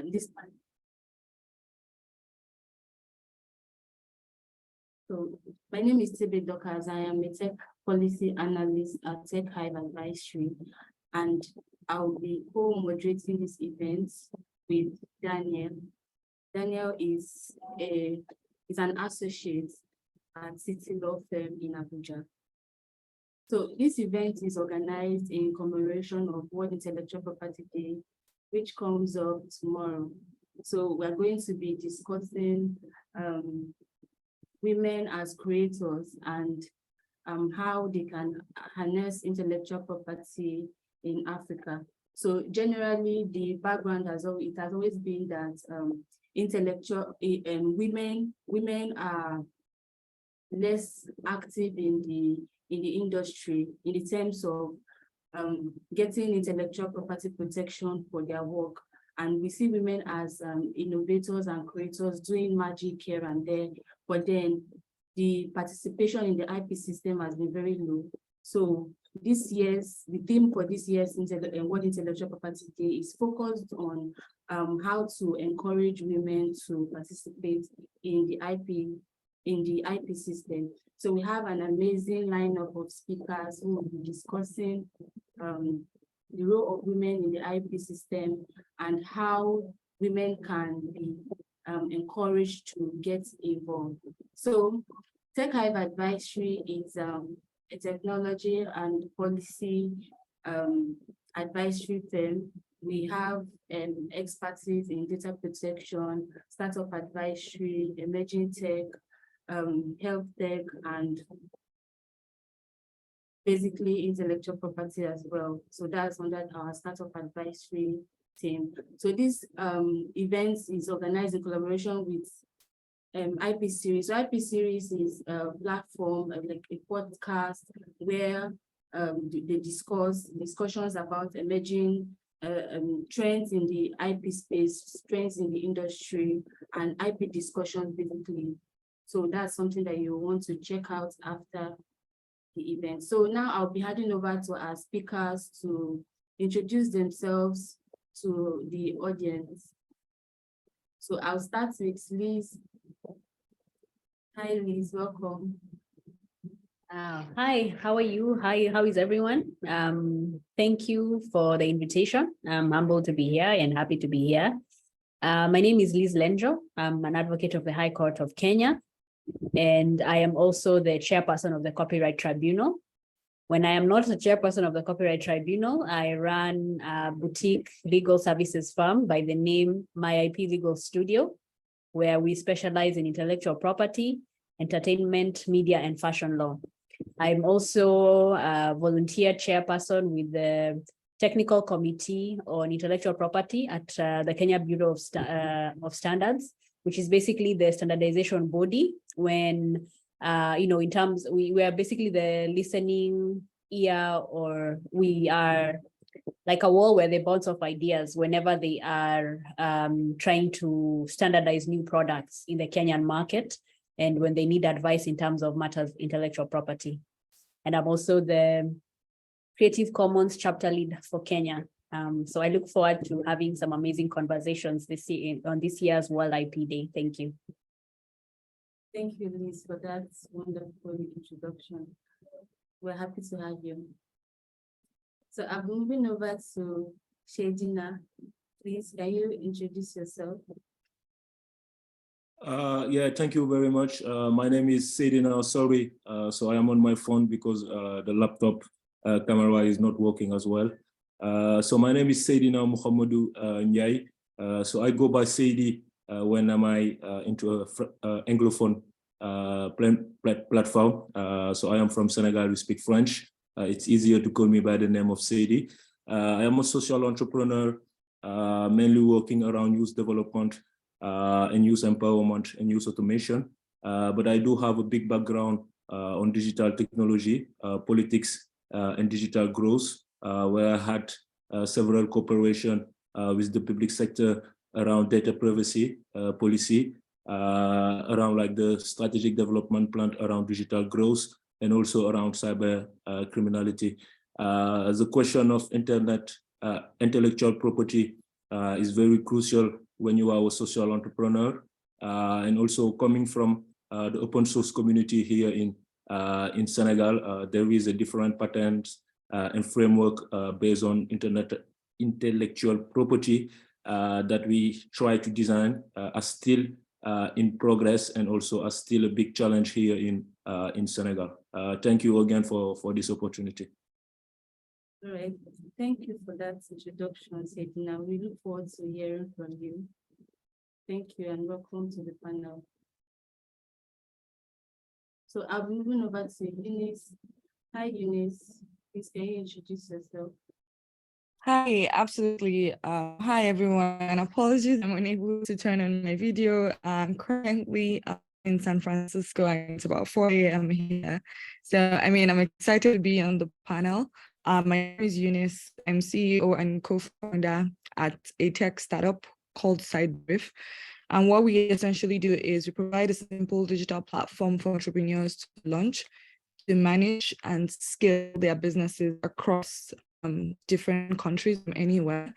this. So my name is Tibi Dokas. I am a tech policy analyst at Tech Hive Advisory, and I'll be co-moderating this event with Daniel. Daniel is an associate at City Law Firm in Abuja. So this event is organized in commemoration of World Intellectual Property Day, which comes up tomorrow. So we're going to be discussing women as creators and how they can harness intellectual property in Africa. So generally, the background has always been that women are less active in the industry in the terms of getting intellectual property protection for their work. And we see women as innovators and creators doing magic here and there, but then the participation in the IP system has been very low. So the theme for this year's World Intellectual Property Day is focused on how to encourage women to participate in the IP system. So we have an amazing lineup of speakers who will be discussing the role of women in the IP system and how women can be encouraged to get involved. So Tech Hive Advisory is a technology and policy advisory firm. We have expertise in data protection, startup advisory, emerging tech, health tech, and basically intellectual property as well. So that's under our startup advisory team. So this event is organized in collaboration with IP Series. So IP Series is a platform, like a podcast, where they discussions about emerging trends in the IP space, trends in the industry, and IP discussions basically. So that's something that you want to check out after the event. So now I'll be handing over to our speakers to introduce themselves to the audience. So I'll start with Liz. Hi, Liz, welcome. Hi, how are you? How is everyone? Thank you for the invitation. I'm humbled to be here and happy to be here. My name is Liz Lenjo. I'm an advocate of the High Court of Kenya, and I am also the chairperson of the Copyright Tribunal. When I am not the chairperson of the Copyright Tribunal, I run a boutique legal services firm by the name My IP Legal Studio, where we specialize in intellectual property, entertainment, media, and fashion law. I'm also a volunteer chairperson with the Technical Committee on Intellectual Property at the Kenya Bureau of Standards, which is basically the standardization body when, in terms, we are basically the listening ear, or we are like a wall where they bounce off ideas whenever they are trying to standardize new products in the Kenyan market, and when they need advice in terms of matters intellectual property. And I'm also the Creative Commons chapter lead for Kenya. So I look forward to having some amazing conversations this year on this year's World IP Day. Thank you. Thank you, Liz, for that wonderful introduction. We're happy to have you. So I'm moving over to Shedina. Please, can you introduce yourself? Yeah, thank you very much. My name is Sedina. Sorry, so I am on my phone because the laptop camera is not working as well. So my name is Sedina Muhammadu Nyai. So I go by Sedi when am I into a Anglophone platform. So I am from Senegal, we speak French. It's easier to call me by the name of Sedi. I am a social entrepreneur, mainly working around youth development and youth empowerment and youth automation. But I do have a big background on digital technology, politics, and digital growth, where I had several cooperation with the public sector around data privacy policy, around like the strategic development plan around digital growth, and also around cyber criminality. The question of internet intellectual property is very crucial when you are a social entrepreneur, and also coming from the open source community here in Senegal. There is a different patterns and framework based on intellectual property that we try to design are still in progress and also are still a big challenge here in Senegal. Thank you again for this opportunity. All right, thank you for that introduction, Sedina. We look forward to hearing from you. Thank you and welcome to the panel. So I'll be moving over to Eunice. Hi, Eunice. Please can you introduce yourself? Hi, absolutely. Hi, everyone. Apologies, I'm unable to turn on my video. I'm currently in San Francisco, and it's about 4 a.m. here. So, I mean, I'm excited to be on the panel. My name is Eunice. I'm CEO and co-founder at a tech startup called SideBrief. And what we essentially do is we provide a simple digital platform for entrepreneurs to launch, to manage and scale their businesses across different countries from anywhere.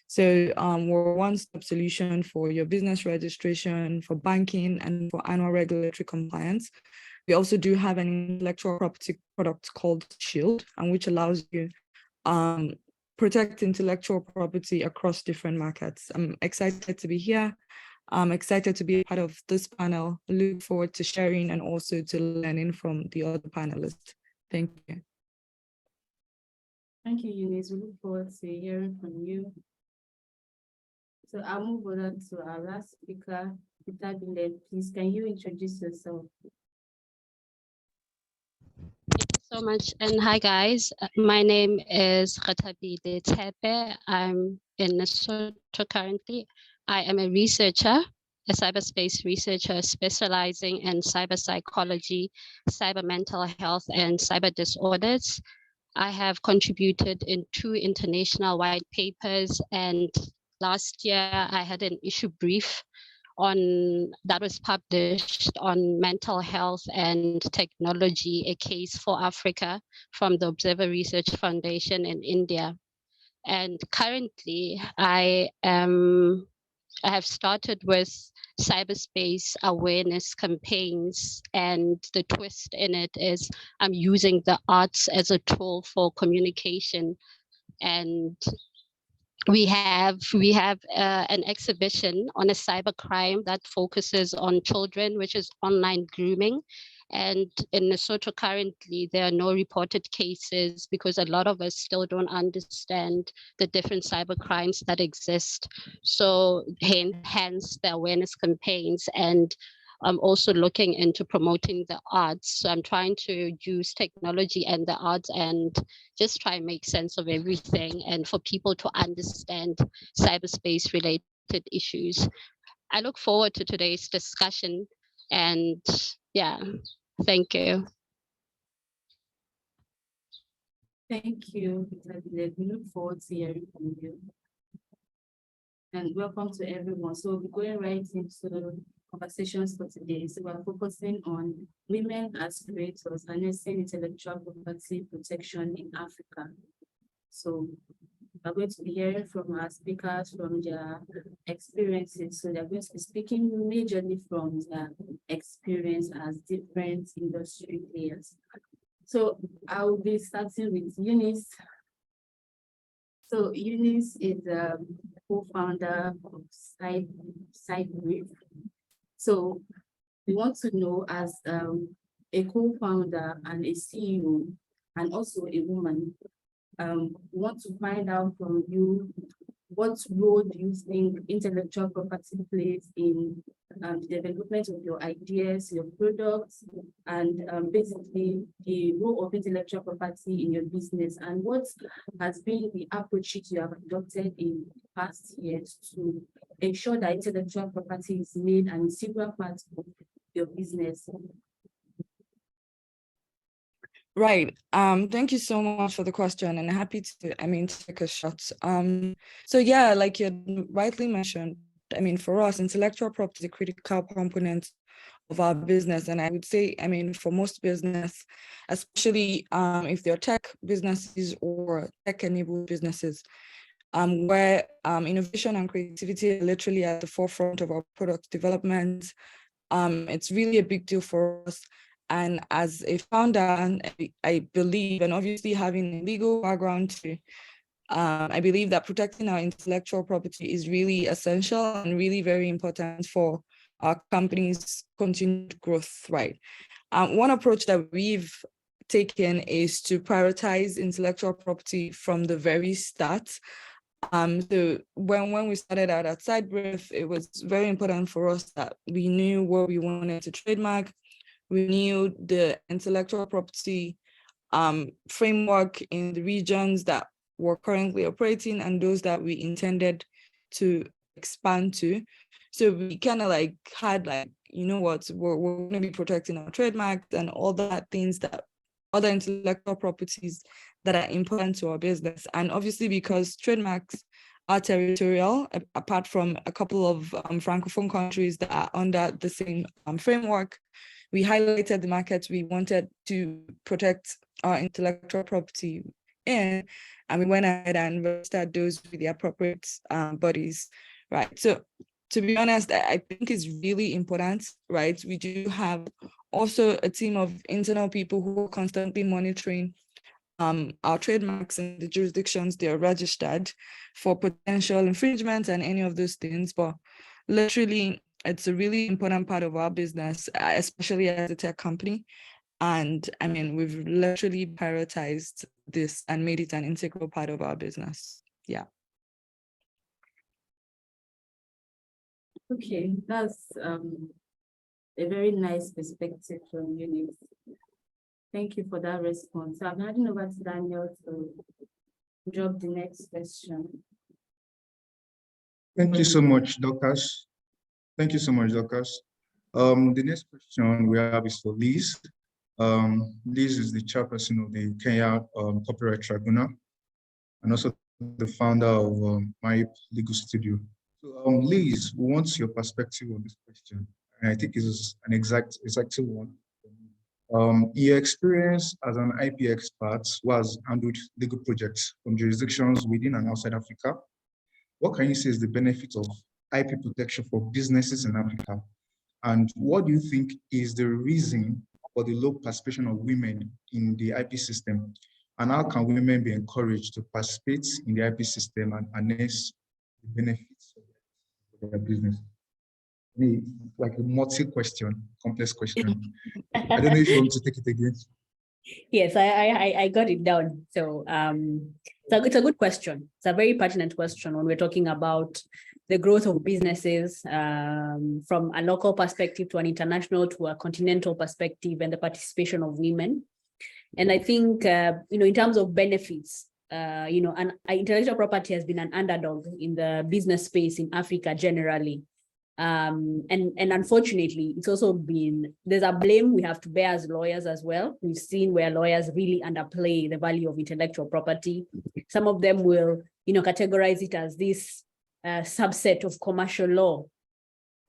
So we're a one-stop solution for your business registration, for banking, and for annual regulatory compliance. We also do have an intellectual property product called Shield, and which allows you protect intellectual property across different markets. I'm excited to be here. I'm excited to be a part of this panel. I look forward to sharing and also to learning from the other panelists. Thank you. Thank you, Eunice. We look forward to hearing from you. So I'll move on to our last speaker, Peter Bile. Please, can you introduce yourself? Thank you so much. And hi, guys. My name is Khatabile Tepe. I'm in Lesotho currently. I am a researcher, a cyberspace researcher specializing in cyber psychology, cyber mental health, and cyber disorders. I have contributed in 2 international white papers, and last year I had an issue brief that was published on mental health and technology, a case for Africa from the Observer Research Foundation in India. And currently I have started with cyberspace awareness campaigns, and the twist in it is I'm using the arts as a tool for communication. And we have an exhibition on a cybercrime that focuses on children, which is online grooming. And in Lesotho currently, there are no reported cases because a lot of us still don't understand the different cyber crimes that exist. So hence the awareness campaigns, and I'm also looking into promoting the arts. So I'm trying to use technology and the arts and just try and make sense of everything and for people to understand cyberspace related issues. I look forward to today's discussion, and yeah, thank you. Thank you, Peter Bile. We look forward to hearing from you. And welcome to everyone. So we're going right into conversations for today. So we're focusing on women as creators, harnessing intellectual property protection in Africa. So we're going to be hearing from our speakers from their experiences. So they're going to be speaking majorly from their experience as different industry players. So I'll be starting with Eunice. So Eunice is a co-founder of SideBrief. So we want to know, as a co-founder and a CEO, and also a woman, we want to find out from you, what role do you think intellectual property plays in the development of your ideas, your products, and basically the role of intellectual property in your business, and what has been the approaches you have adopted in past years to ensure that intellectual property is made an integral part of your business? Right. Thank you so much for the question, and happy to, take a shot. So yeah, like you rightly mentioned, for us, intellectual property is a critical component of our business. And I would say, for most business, especially if they're tech businesses or tech-enabled businesses, where innovation and creativity are literally at the forefront of our product development. It's really a big deal for us. And as a founder, and I believe, and obviously having a legal background too, I believe that protecting our intellectual property is really essential and really very important for our company's continued growth, right? One approach that we've taken is to prioritize intellectual property from the very start. So when we started out at SideBreath, it was very important for us that we knew what we wanted to trademark. We knew the intellectual property framework in the regions that we're currently operating and those that we intended to expand to. So we kind of like had like, you know what, we're going to be protecting our trademarks and all that things that other intellectual properties that are important to our business. And obviously because trademarks are territorial, apart from a couple of Francophone countries that are under the same framework, we highlighted the markets we wanted to protect our intellectual property in, and we went ahead and registered those with the appropriate bodies, right? So to be honest, I think it's really important, right? We do have also a team of internal people who are constantly monitoring our trademarks in the jurisdictions they are registered for potential infringements and any of those things. But literally, it's a really important part of our business, especially as a tech company. And I mean, we've literally prioritized this and made it an integral part of our business. Yeah. Okay, that's a very nice perspective from Eunice. Thank you for that response. I'm handing over to Daniel to drop the next question. Thank you so much, Dorcas. Thank you so much, Dorcas. The next question we have is for Liz. Liz is the chairperson of the Kenya Copyright Tribunal and also the founder of MyIP Legal Studio. So, Liz, we want your perspective on this question, and I think it is an exact one. Your experience as an IP expert who has handled legal projects from jurisdictions within and outside Africa. What can you say is the benefit of IP protection for businesses in Africa? And what do you think is the reason for the low participation of women in the IP system? And how can women be encouraged to participate in the IP system and harness the benefits of their business? Like a multi-question, complex question. I don't know if you want to take it again. Yes, I got it down. So it's a good question. It's a very pertinent question when we're talking about the growth of businesses from a local perspective to an international to a continental perspective and the participation of women. And I think, in terms of benefits, and intellectual property has been an underdog in the business space in Africa generally. And unfortunately, it's also been, there's a blame we have to bear as lawyers as well. We've seen where lawyers really underplay the value of intellectual property. Some of them will, categorize it as this subset of commercial law.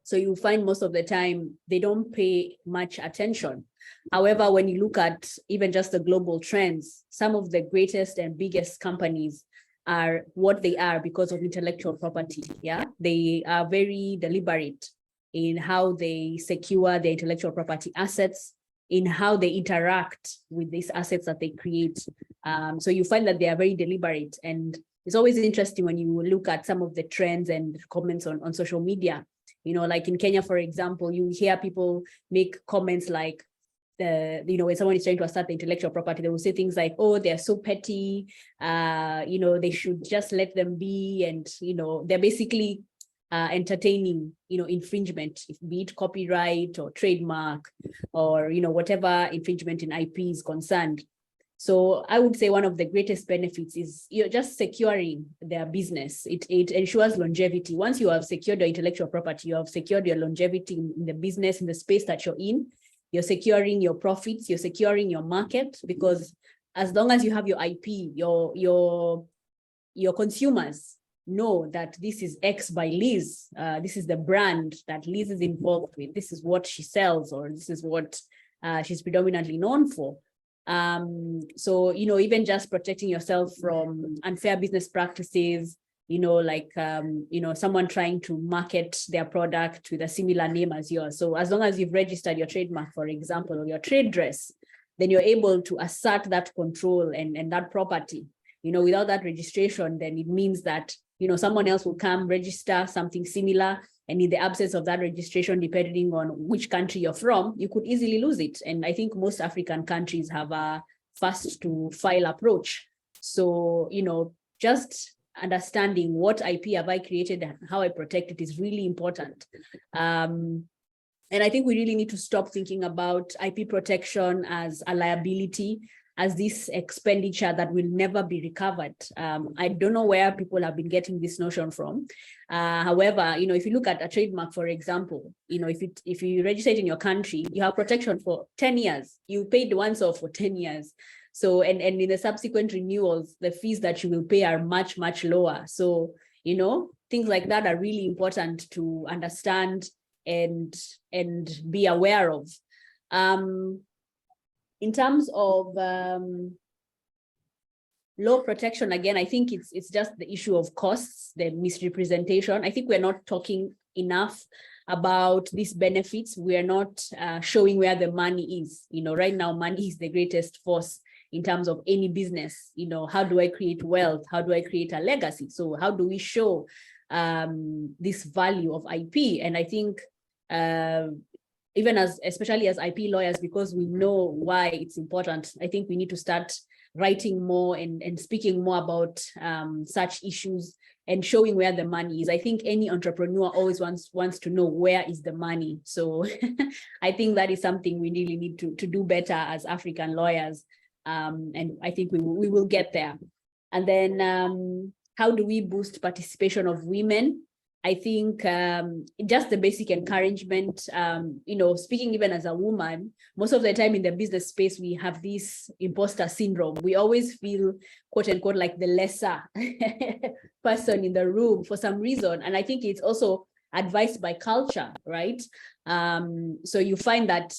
So you find most of the time they don't pay much attention. However, when you look at even just the global trends, some of the greatest and biggest companies are what they are because of intellectual property. Yeah, they are very deliberate in how they secure their intellectual property assets, in how they interact with these assets that they create. So you find that they are very deliberate, and it's always interesting when you look at some of the trends and comments on social media. Like in Kenya, for example, you hear people make comments like, when someone is trying to assert the intellectual property, they will say things like, oh, they're so petty, they should just let them be. And, they're basically entertaining, infringement, be it copyright or trademark or, whatever infringement in IP is concerned. So I would say one of the greatest benefits is you're just securing their business. It ensures longevity. Once you have secured your intellectual property, you have secured your longevity in the business, in the space that you're in. You're securing your profits, you're securing your market, because as long as you have your IP, your consumers know that this is X by Liz. This is the brand that Liz is involved with. This is what she sells, or this is what she's predominantly known for. So, even just protecting yourself from unfair business practices, like, someone trying to market their product with a similar name as yours. So as long as you've registered your trademark, for example, or your trade dress, then you're able to assert that control and that property. Without that registration, then it means that, someone else will come register something similar. And in the absence of that registration, depending on which country you're from, you could easily lose it. And I think most African countries have a fast to file approach. So, just understanding what IP have I created and how I protect it is really important. And I think we really need to stop thinking about IP protection as a liability, as this expenditure that will never be recovered. I don't know where people have been getting this notion from. However, if you look at a trademark, for example, if you register it in your country, you have protection for 10 years. You paid once off for 10 years. So, and in the subsequent renewals, the fees that you will pay are much, much lower. So, things like that are really important to understand and be aware of. In terms of law protection, again, I think it's just the issue of costs, the misrepresentation. I think we're not talking enough about these benefits. We are not showing where the money is. Right now, money is the greatest force in terms of any business. How do I create wealth? How do I create a legacy? So how do we show this value of IP? And I think even especially as IP lawyers, because we know why it's important, I think we need to start writing more and speaking more about such issues and showing where the money is. I think any entrepreneur always wants to know where is the money. So I think that is something we really need to do better as African lawyers. And I think we will get there. And then how do we boost participation of women? I think just the basic encouragement, speaking even as a woman, most of the time in the business space, we have this imposter syndrome. We always feel, quote unquote, like the lesser person in the room for some reason. And I think it's also advised by culture, right? So you find that,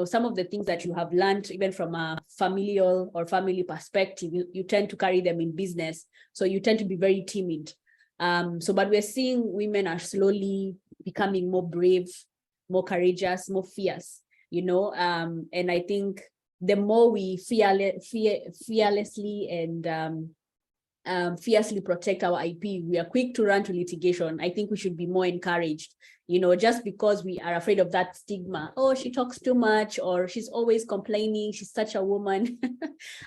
some of the things that you have learned, even from a familial or family perspective, you tend to carry them in business. So you tend to be very timid. But we're seeing women are slowly becoming more brave, more courageous, more fierce, and I think the more we fearlessly and fiercely protect our IP, we are quick to run to litigation. I think we should be more encouraged, just because we are afraid of that stigma. Oh, she talks too much, or she's always complaining, she's such a woman.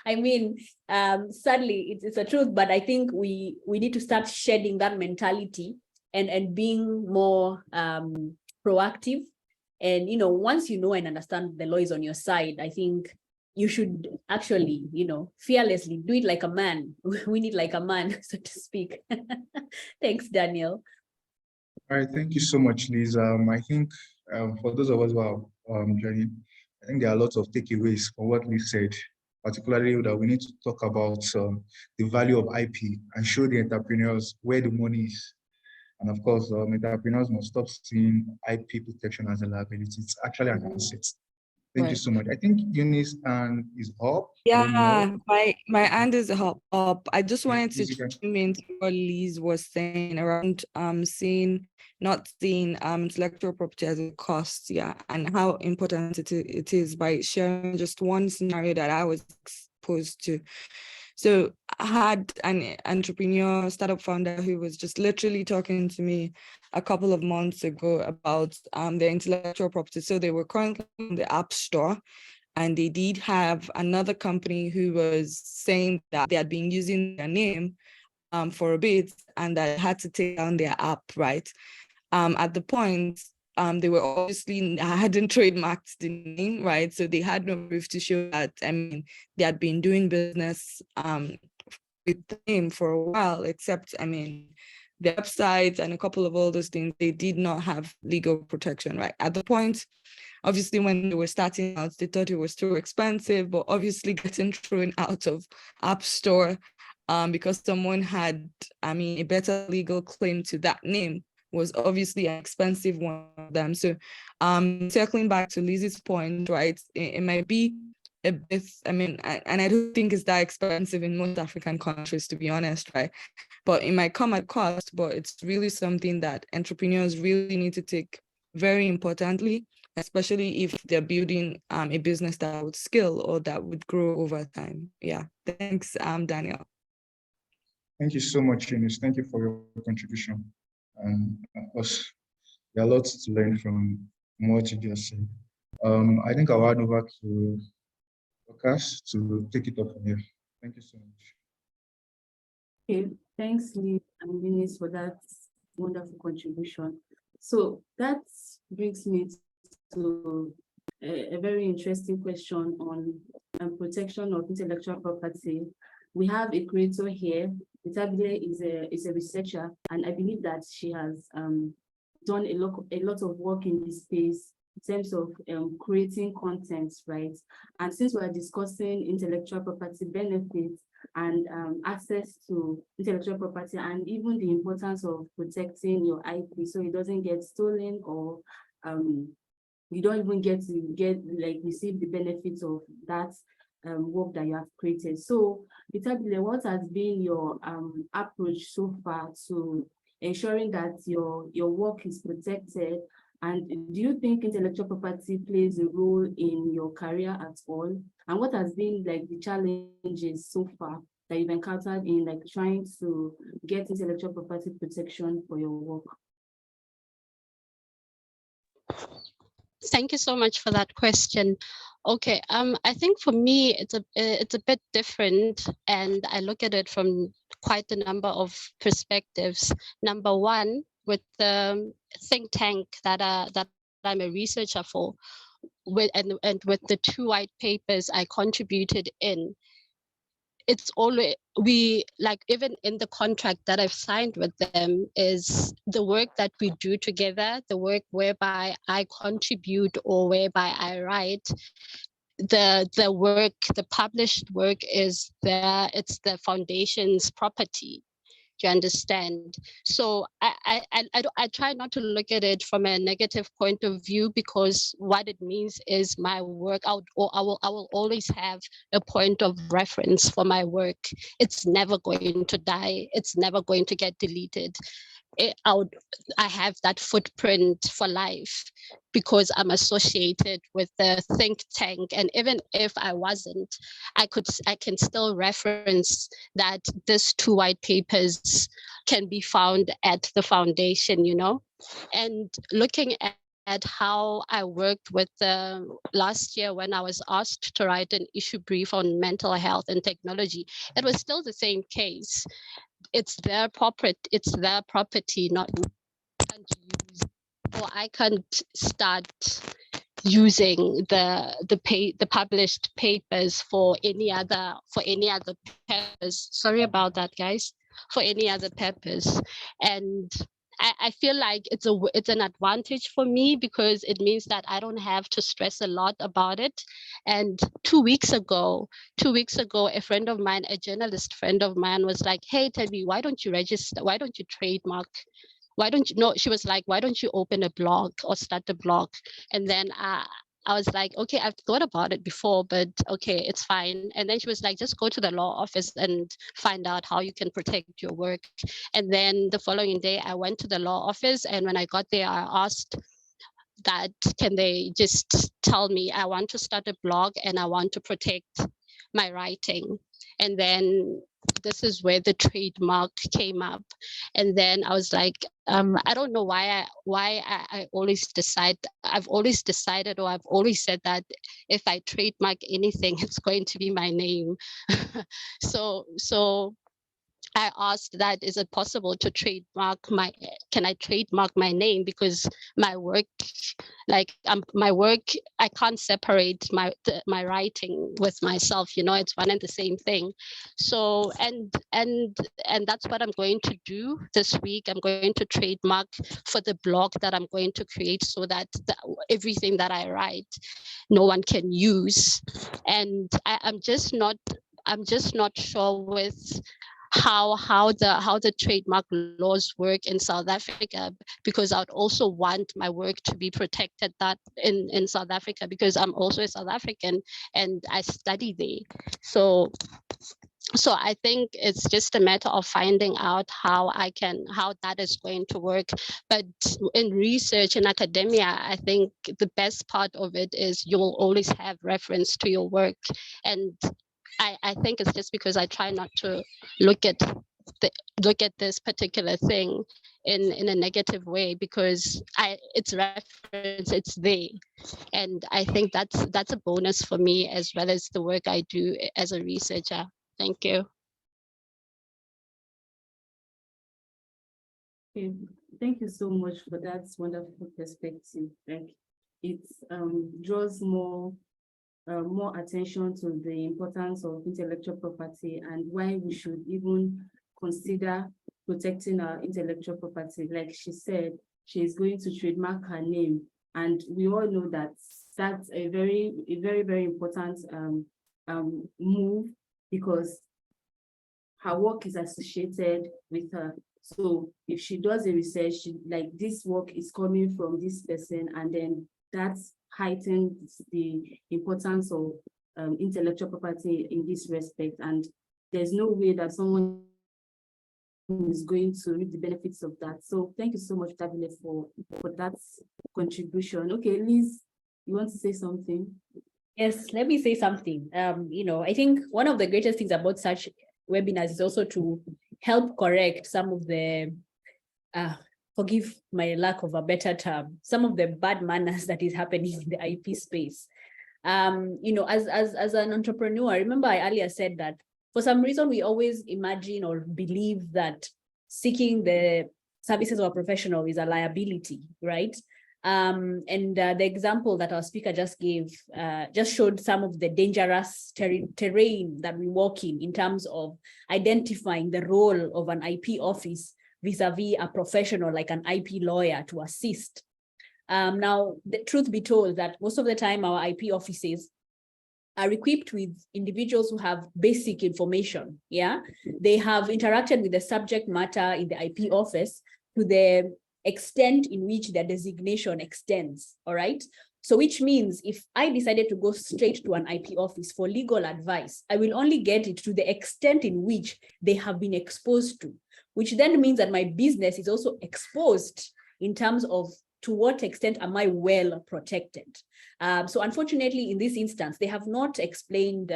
I mean, sadly, it's the truth, but I think we need to start shedding that mentality and being more proactive. And, once you know and understand the law is on your side, I think you should actually, fearlessly do it like a man. We need like a man, so to speak. Thanks, Daniel. All right, thank you so much, Liz. I think for those of us who are joining, I think there are lots of takeaways from what Liz said, particularly that we need to talk about the value of IP and show the entrepreneurs where the money is. And of course, entrepreneurs must stop seeing IP protection as a liability. It's actually an asset. Thank you so much. I think Eunice hand is up. Yeah, my hand is up. I just wanted to chime in what Liz was saying around not seeing intellectual property as a cost, and how important it is by sharing just one scenario that I was exposed to. So I had an entrepreneur, startup founder who was just literally talking to me a couple of months ago about their intellectual property. So they were currently on the App Store, and they did have another company who was saying that they had been using their name for a bit and that had to take down their app, right? At the point, they were obviously hadn't trademarked the name, right? So they had no proof to show that, they had been doing business with the name for a while, except, the website and a couple of all those things, they did not have legal protection, right? At the point, obviously, when they were starting out, they thought it was too expensive, but obviously getting thrown out of App Store because someone had, a better legal claim to that name was obviously an expensive one of them. So circling back to Liz's point, right, it might be a bit, I mean, and I don't think it's that expensive in most African countries, to be honest, right? But it might come at cost, but it's really something that entrepreneurs really need to take very importantly, especially if they're building a business that would scale or that would grow over time. Yeah, thanks, Daniel. Thank you so much, Eunice. Thank you for your contribution. And us, there are lots to learn from what you just said. I think I'll hand over to Lucas to take it up from here. Thank you so much. Okay, thanks, Lee and Eunice, for that wonderful contribution. So that brings me to a very interesting question on protection of intellectual property. We have a creator here. Vitabile is a researcher, and I believe that she has done a lot of work in this space in terms of creating content, right? And since we're discussing intellectual property benefits and access to intellectual property, and even the importance of protecting your IP so it doesn't get stolen, or you don't even get to receive the benefits of that work that you have created. So, Vitabile, what has been your approach so far to ensuring that your work is protected? And do you think intellectual property plays a role in your career at all? And what has been like the challenges so far that you've encountered in like trying to get intellectual property protection for your work? Thank you so much for that question. Okay, I think for me it's a bit different, and I look at it from quite a number of perspectives. Number one, with the think tank that I'm a researcher for, and with the 2 white papers I contributed in, it's always, even in the contract that I've signed with them, is the work that we do together, the work whereby I contribute or whereby I write, the work, the published work is there, it's the foundation's property. Do you understand? So I try not to look at it from a negative point of view, because what it means is my work out, or I will always have a point of reference for my work. It's never going to die. It's never going to get deleted. I have that footprint for life because I'm associated with the think tank. And even if I wasn't, I can still reference that these 2 white papers can be found at the foundation, you know. And looking at how I worked with last year when I was asked to write an issue brief on mental health and technology, it was still the same case. It's their property, not can't use, or I can't start using the published papers for any other purpose. Sorry about that, guys. For any other purpose. And I feel like it's an advantage for me, because it means that I don't have to stress a lot about it. And 2 weeks ago, a friend of mine, a journalist friend of mine, was like, "Hey, Tabby, why don't you register? Why don't you trademark? Why don't you?" No, she was like, "Why don't you open a blog or start a blog?" And then I was like, okay, I've thought about it before, but okay, it's fine. And then she was like, just go to the law office and find out how you can protect your work. And then the following day, I went to the law office. And when I got there, I asked that, can they just tell me, I want to start a blog and I want to protect my writing. And then this is where the trademark came up. And then I was like, I don't know why I always decide, I've always decided, or I've always said that if I trademark anything, it's going to be my name. So I asked that, is it possible to can I trademark my name? Because my work, I can't separate my writing with myself, you know, it's one and the same thing. So, and that's what I'm going to do this week. I'm going to trademark for the blog that I'm going to create, so that everything that I write, no one can use. And I'm just not sure with how the trademark laws work in South Africa, because I'd also want my work to be protected that in South Africa, because I'm also a South African and I study there. So I think it's just a matter of finding out how that is going to work. But in research and academia, I think the best part of it is you will always have reference to your work. And I think it's just because I try not to look at this particular thing in a negative way, because it's reference, it's there. And I think that's a bonus for me, as well as the work I do as a researcher. Thank you. Okay, thank you so much for that wonderful perspective. Like, it draws more attention to the importance of intellectual property and why we should even consider protecting our intellectual property. Like she said, she is going to trademark her name, and we all know that that's a very important move, because her work is associated with her. So if she does a research, like, this work is coming from this person, and then that heightens the importance of intellectual property in this respect. And there's no way that someone is going to reap the benefits of that. So thank you so much, Davile, for that contribution. Okay, Liz, you want to say something? Yes, let me say something. I think one of the greatest things about such webinars is also to help correct some of the, forgive my lack of a better term, some of the bad manners that is happening in the IP space. As an entrepreneur, remember I earlier said that for some reason we always imagine or believe that seeking the services of a professional is a liability, right? The example that our speaker just gave just showed some of the dangerous terrain that we walk in terms of identifying the role of an IP office vis-a-vis a professional like an IP lawyer to assist. Now, the truth be told that most of the time our IP offices are equipped with individuals who have basic information, yeah? They have interacted with the subject matter in the IP office to the extent in which their designation extends, all right? So which means if I decided to go straight to an IP office for legal advice, I will only get it to the extent in which they have been exposed to, which then means that my business is also exposed in terms of to what extent am I well protected. So unfortunately, in this instance, they have not explained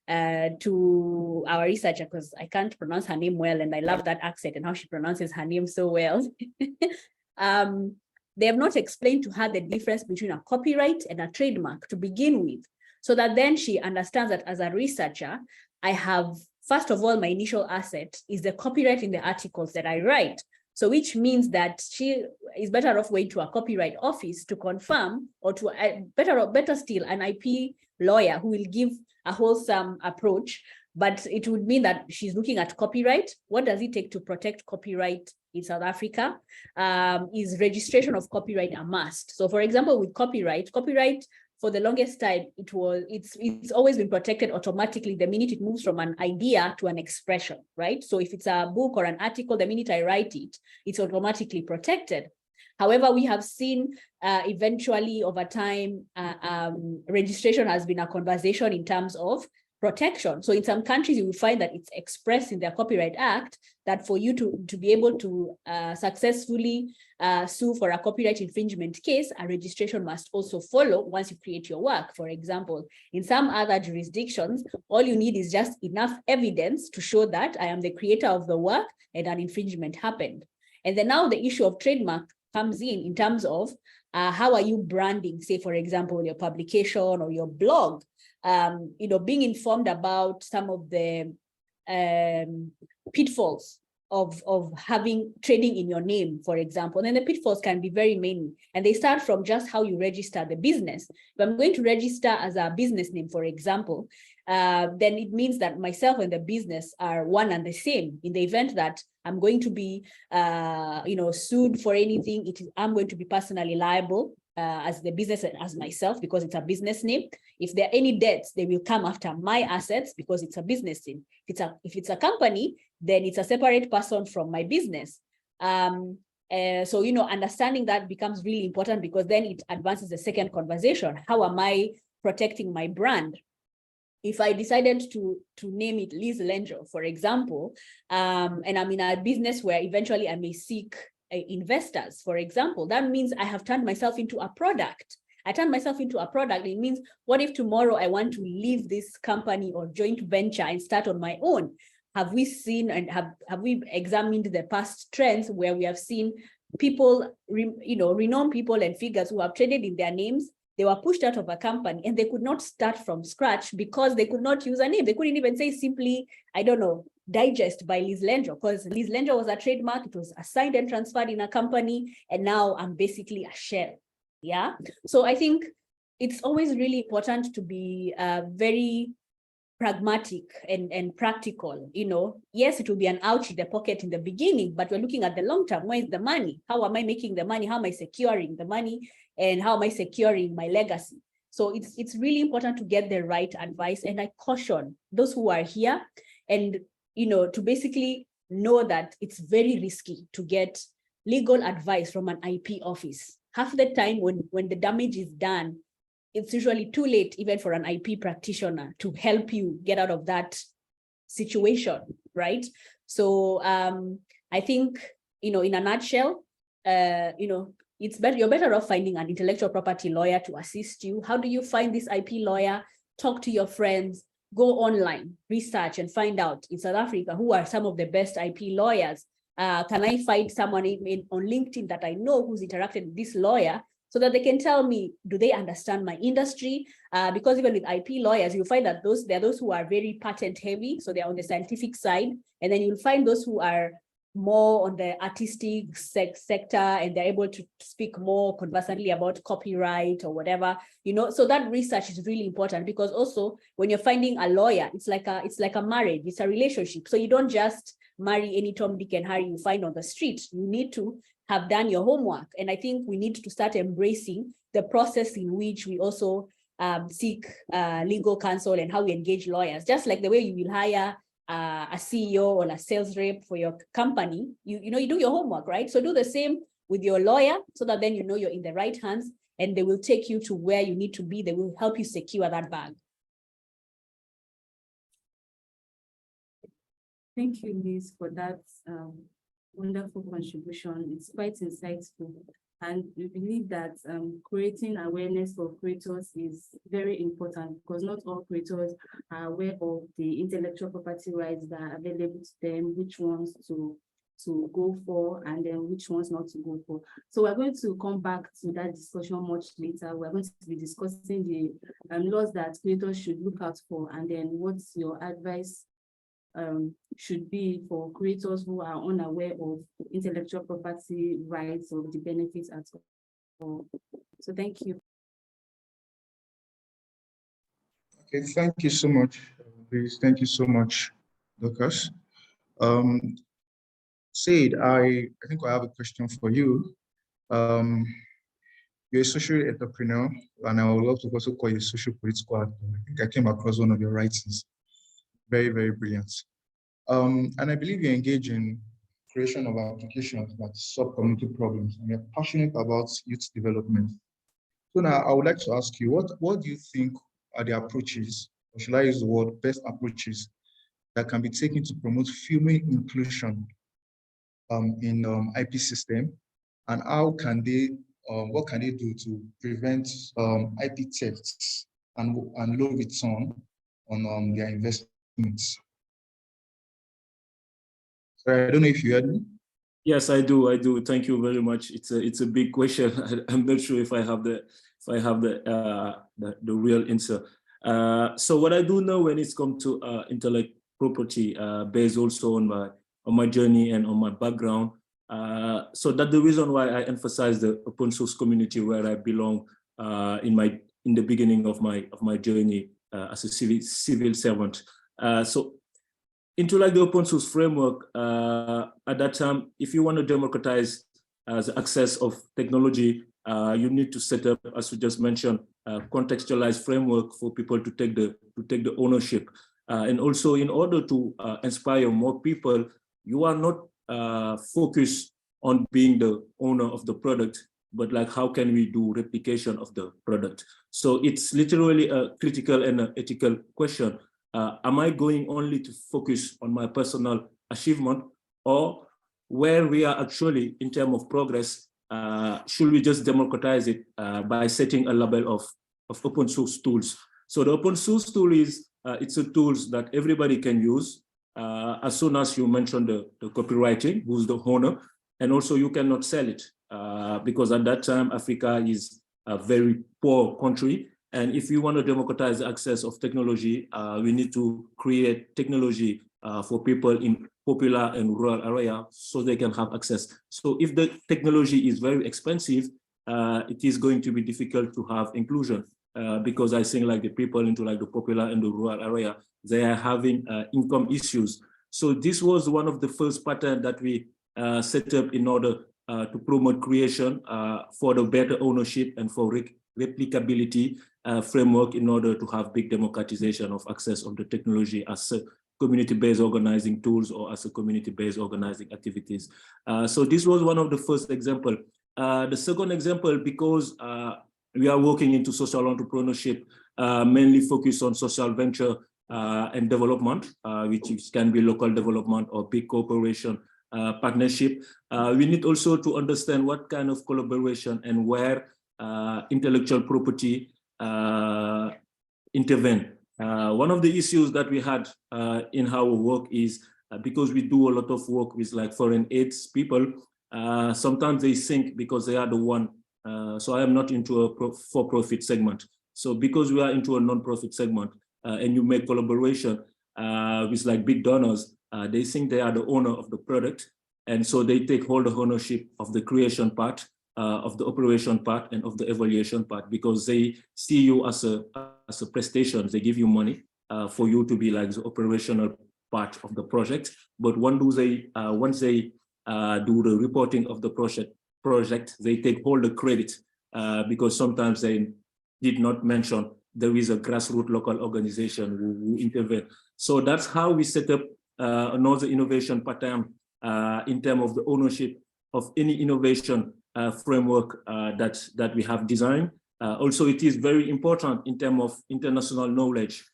to our researcher, because I can't pronounce her name well, and I love that accent and how she pronounces her name so well. They have not explained to her the difference between a copyright and a trademark to begin with, so that then she understands that as a researcher, I have, first of all, my initial asset is the copyright in the articles that I write. So which means that she is better off going to a copyright office to confirm, or to better still, an IP lawyer who will give a wholesome approach. But it would mean that she's looking at copyright. What does it take to protect copyright in South Africa? Is registration of copyright a must? So for example, with copyright for the longest time, it's always been protected automatically the minute it moves from an idea to an expression, right? So if it's a book or an article, the minute I write it, it's automatically protected. However, we have seen eventually over time, registration has been a conversation in terms of protection. So in some countries, you will find that it's expressed in their Copyright Act that for you to be able to successfully sue for a copyright infringement case, a registration must also follow once you create your work. For example, in some other jurisdictions, all you need is just enough evidence to show that I am the creator of the work and an infringement happened. And then now the issue of trademark comes in terms of how are you branding, say, for example, your publication or your blog, being informed about some of the pitfalls of having trading in your name, for example. And then the pitfalls can be very many, and they start from just how you register the business. If I'm going to register as a business name, for example, then it means that myself and the business are one and the same. In the event that I'm going to be sued for anything, I'm going to be personally liable as the business and as myself, because it's a business name. If there are any debts, they will come after my assets because it's a business name. If it's a company, then it's a separate person from my business. So, understanding that becomes really important, because then it advances the second conversation. How am I protecting my brand? If I decided to name it Liz Lenjo, for example, and I'm in a business where eventually I may seek investors, for example, that means I have turned myself into a product. I turned myself into a product. It means, what if tomorrow I want to leave this company or joint venture and start on my own? Have we seen and have we examined the past trends where we have seen people, renowned people and figures who have traded in their names? They were pushed out of a company and they could not start from scratch because they could not use a name. They couldn't even say simply, I don't know, Digest by Liz Lenjo, because Liz Lenjo was a trademark. It was assigned and transferred in a company, and now I'm basically a shell. Yeah. So I think it's always really important to be very pragmatic and practical. Yes, it will be an ouch in the pocket in the beginning, but we're looking at the long term. Where is the money? How am I making the money? How am I securing the money? And how am I securing my legacy? So it's really important to get the right advice. And I caution those who are here and, to basically know that it's very risky to get legal advice from an IP office. Half the time when the damage is done, it's usually too late even for an IP practitioner to help you get out of that situation, right? So I think, in a nutshell, it's better, you're better off finding an intellectual property lawyer to assist you. How do you find this IP lawyer? Talk to your friends, go online, research and find out in South Africa who are some of the best IP lawyers. Can I find someone on LinkedIn that I know who's interacted with this lawyer, so that they can tell me, do they understand my industry? Because even with IP lawyers, you'll find that there are those who are very patent heavy, so they're on the scientific side, and then you'll find those who are more on the artistic sector, and they're able to speak more conversantly about copyright or whatever, so that research is really important, because also when you're finding a lawyer, it's like a marriage, it's a relationship. So you don't just marry any Tom, Dick and Harry you find on the street. You need to have done your homework. And I think we need to start embracing the process in which we also seek legal counsel and how we engage lawyers. Just like the way you will hire a CEO or a sales rep for your company, you do your homework, right? So do the same with your lawyer, so that then you're in the right hands and they will take you to where you need to be. They will help you secure that bag. Thank you, Liz, for that wonderful contribution. It's quite insightful. And we believe that creating awareness for creators is very important, because not all creators are aware of the intellectual property rights that are available to them, which ones to go for, and then which ones not to go for. So we're going to come back to that discussion much later. We're going to be discussing the laws that creators should look out for, and then what's your advice should be for creators who are unaware of intellectual property rights or the benefits at all. So thank you. Okay, thank you so much, Liz. Thank you so much, Dorcas. Said, I think I have a question for you. You're a social entrepreneur, and I would love to also call you a social political actor. I think I came across one of your writings. Very, very brilliant. And I believe you engage in creation of applications that solve community problems, and you're passionate about youth development. So now I would like to ask you, what do you think are the approaches, or should I use the word best approaches, that can be taken to promote female inclusion in IP system, and how can they, what can they do to prevent IP thefts and low return on their investments? Sorry, I don't know if you heard me. Yes, I do. Thank you very much. It's a big question. I'm not sure if I have the real answer. So what I do know when it's come to intellectual property, based also on my journey and on my background. So that's the reason why I emphasize the open source community where I belong in the beginning of my journey as a civil servant. So into like the open source framework, at that time, if you want to democratize the access of technology, you need to set up, as we just mentioned, a contextualized framework for people to take the ownership. And also, in order to inspire more people, you are not focused on being the owner of the product, but like how can we do replication of the product? So it's literally a critical and an ethical question. Am I going only to focus on my personal achievement, or where we are actually in terms of progress, should we just democratize it by setting a label of open source tools? So the open source tool is, it's a tools that everybody can use as soon as you mention the copywriting, who's the owner, and also you cannot sell it because at that time, Africa is a very poor country. And if you want to democratize the access of technology, we need to create technology for people in popular and rural area so they can have access. So if the technology is very expensive, it is going to be difficult to have inclusion because I think like the people into like the popular and the rural area, they are having income issues. So this was one of the first patterns that we set up in order to promote creation for the better ownership and for replicability framework in order to have big democratization of access of the technology as a community-based organizing tools or as a community-based organizing activities. So this was one of the first example. The second example, because we are working into social entrepreneurship, mainly focused on social venture and development, which can be local development or big cooperation partnership. We need also to understand what kind of collaboration and where intellectual property intervene. One of the issues that we had in our work is because we do a lot of work with like foreign aids people, sometimes they think because they are the one, so I am not into a for-profit segment. So because we are into a non-profit segment and you make collaboration with like big donors, they think they are the owner of the product. And so they take all the ownership of the creation part, of the operation part, and of the evaluation part, because they see you as a prestation. They give you money for you to be like the operational part of the project. But once they do the reporting of the project, they take all the credit because sometimes they did not mention there is a grassroots local organization who intervene. So that's how we set up another innovation pattern in terms of the ownership of any innovation framework that we have designed. Also, it is very important in terms of international knowledge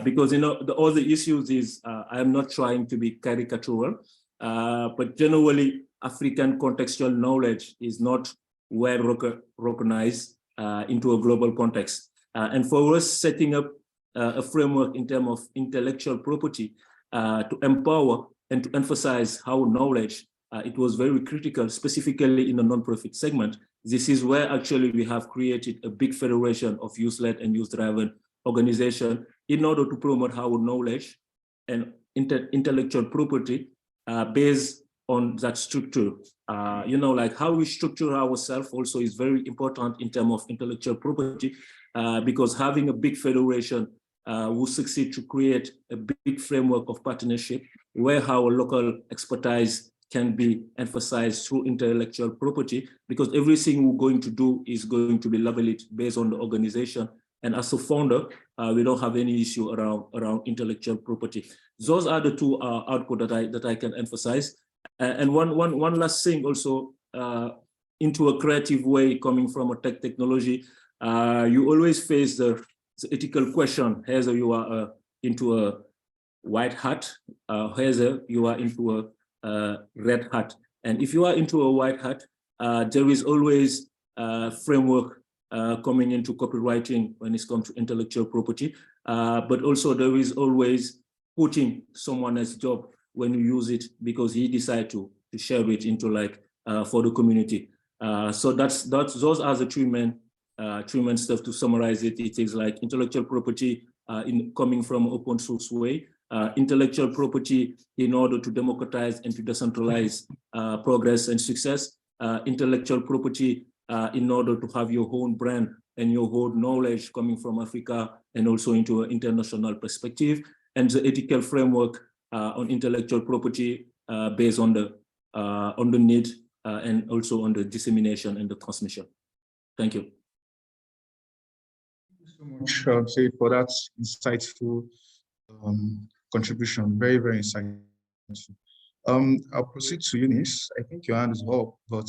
because the other issues is I am not trying to be caricatural, but generally African contextual knowledge is not well recognized into a global context. And for us, setting up a framework in terms of intellectual property to empower and to emphasize how knowledge, it was very critical, specifically in the non-profit segment. This is where actually we have created a big federation of youth-led and youth-driven organization in order to promote how knowledge and intellectual property based on that structure. Like how we structure ourselves also is very important in terms of intellectual property because having a big federation will succeed to create a big framework of partnership where our local expertise can be emphasized through intellectual property, because everything we're going to do is going to be labeled based on the organization. And as a founder, we don't have any issue around intellectual property. Those are the two outputs that I can emphasize. And one last thing also, into a creative way coming from a technology, you always face the ethical question, whether you are into a white hat, whether you are into a red hat. And if you are into a white hat, there is always a framework coming into copywriting when it comes to intellectual property, but also there is always putting someone else's job when you use it because he decided to share it into like for the community. So those are the three main stuff. To summarize it, it is like intellectual property coming from open source way, intellectual property in order to democratize and to decentralize progress and success, intellectual property in order to have your own brand and your own knowledge coming from Africa and also into an international perspective, and the ethical framework on intellectual property based on the need and also on the dissemination and the transmission. Thank you. Thank you so much, Said, for that insightful contribution. Very, very insightful. I'll proceed to Eunice. I think your hand is up, but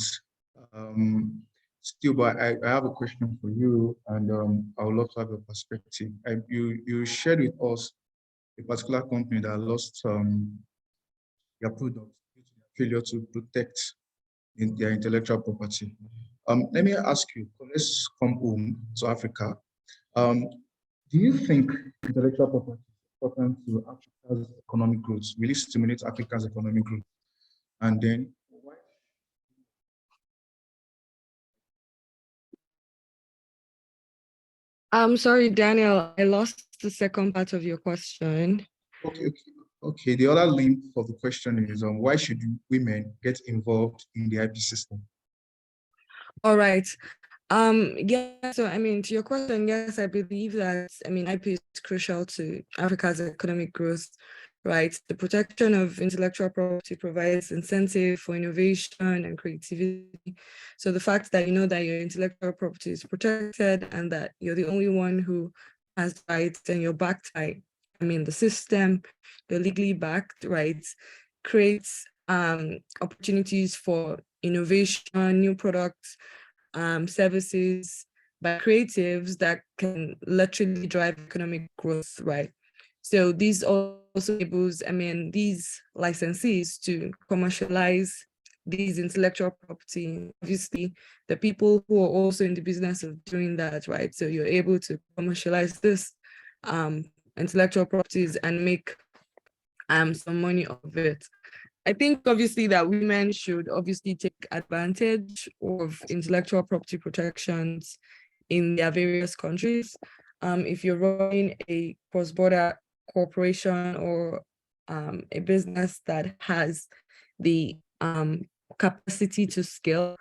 still, but I have a question for you, and I would love to have your perspective. You shared with us a particular company that lost their product due to their failure to protect their intellectual property. Let me ask you, let's come home to Africa. Do you think intellectual property is important to Africa's economic growth? Will it stimulate Africa's economic growth? And then why? I'm sorry, Daniel, I lost the second part of your question. Okay. The other link of the question is why should women get involved in the IP system? All right. Yeah, so I mean, to your question, yes, I believe that, I mean, IP is crucial to Africa's economic growth, right? The protection of intellectual property provides incentive for innovation and creativity. So the fact that you know that your intellectual property is protected and that you're the only one who has rights and you're backed by, I mean, the system, you're legally backed, right, creates opportunities for innovation, new products, services by creatives that can literally drive economic growth, right? So these also enables, I mean, these licensees to commercialize these intellectual property. Obviously, the people who are also in the business of doing that, right? So you're able to commercialize this intellectual properties and make some money of it. I think obviously that women should obviously take advantage of intellectual property protections in their various countries. If you're running a cross-border corporation or a business that has the capacity to scale,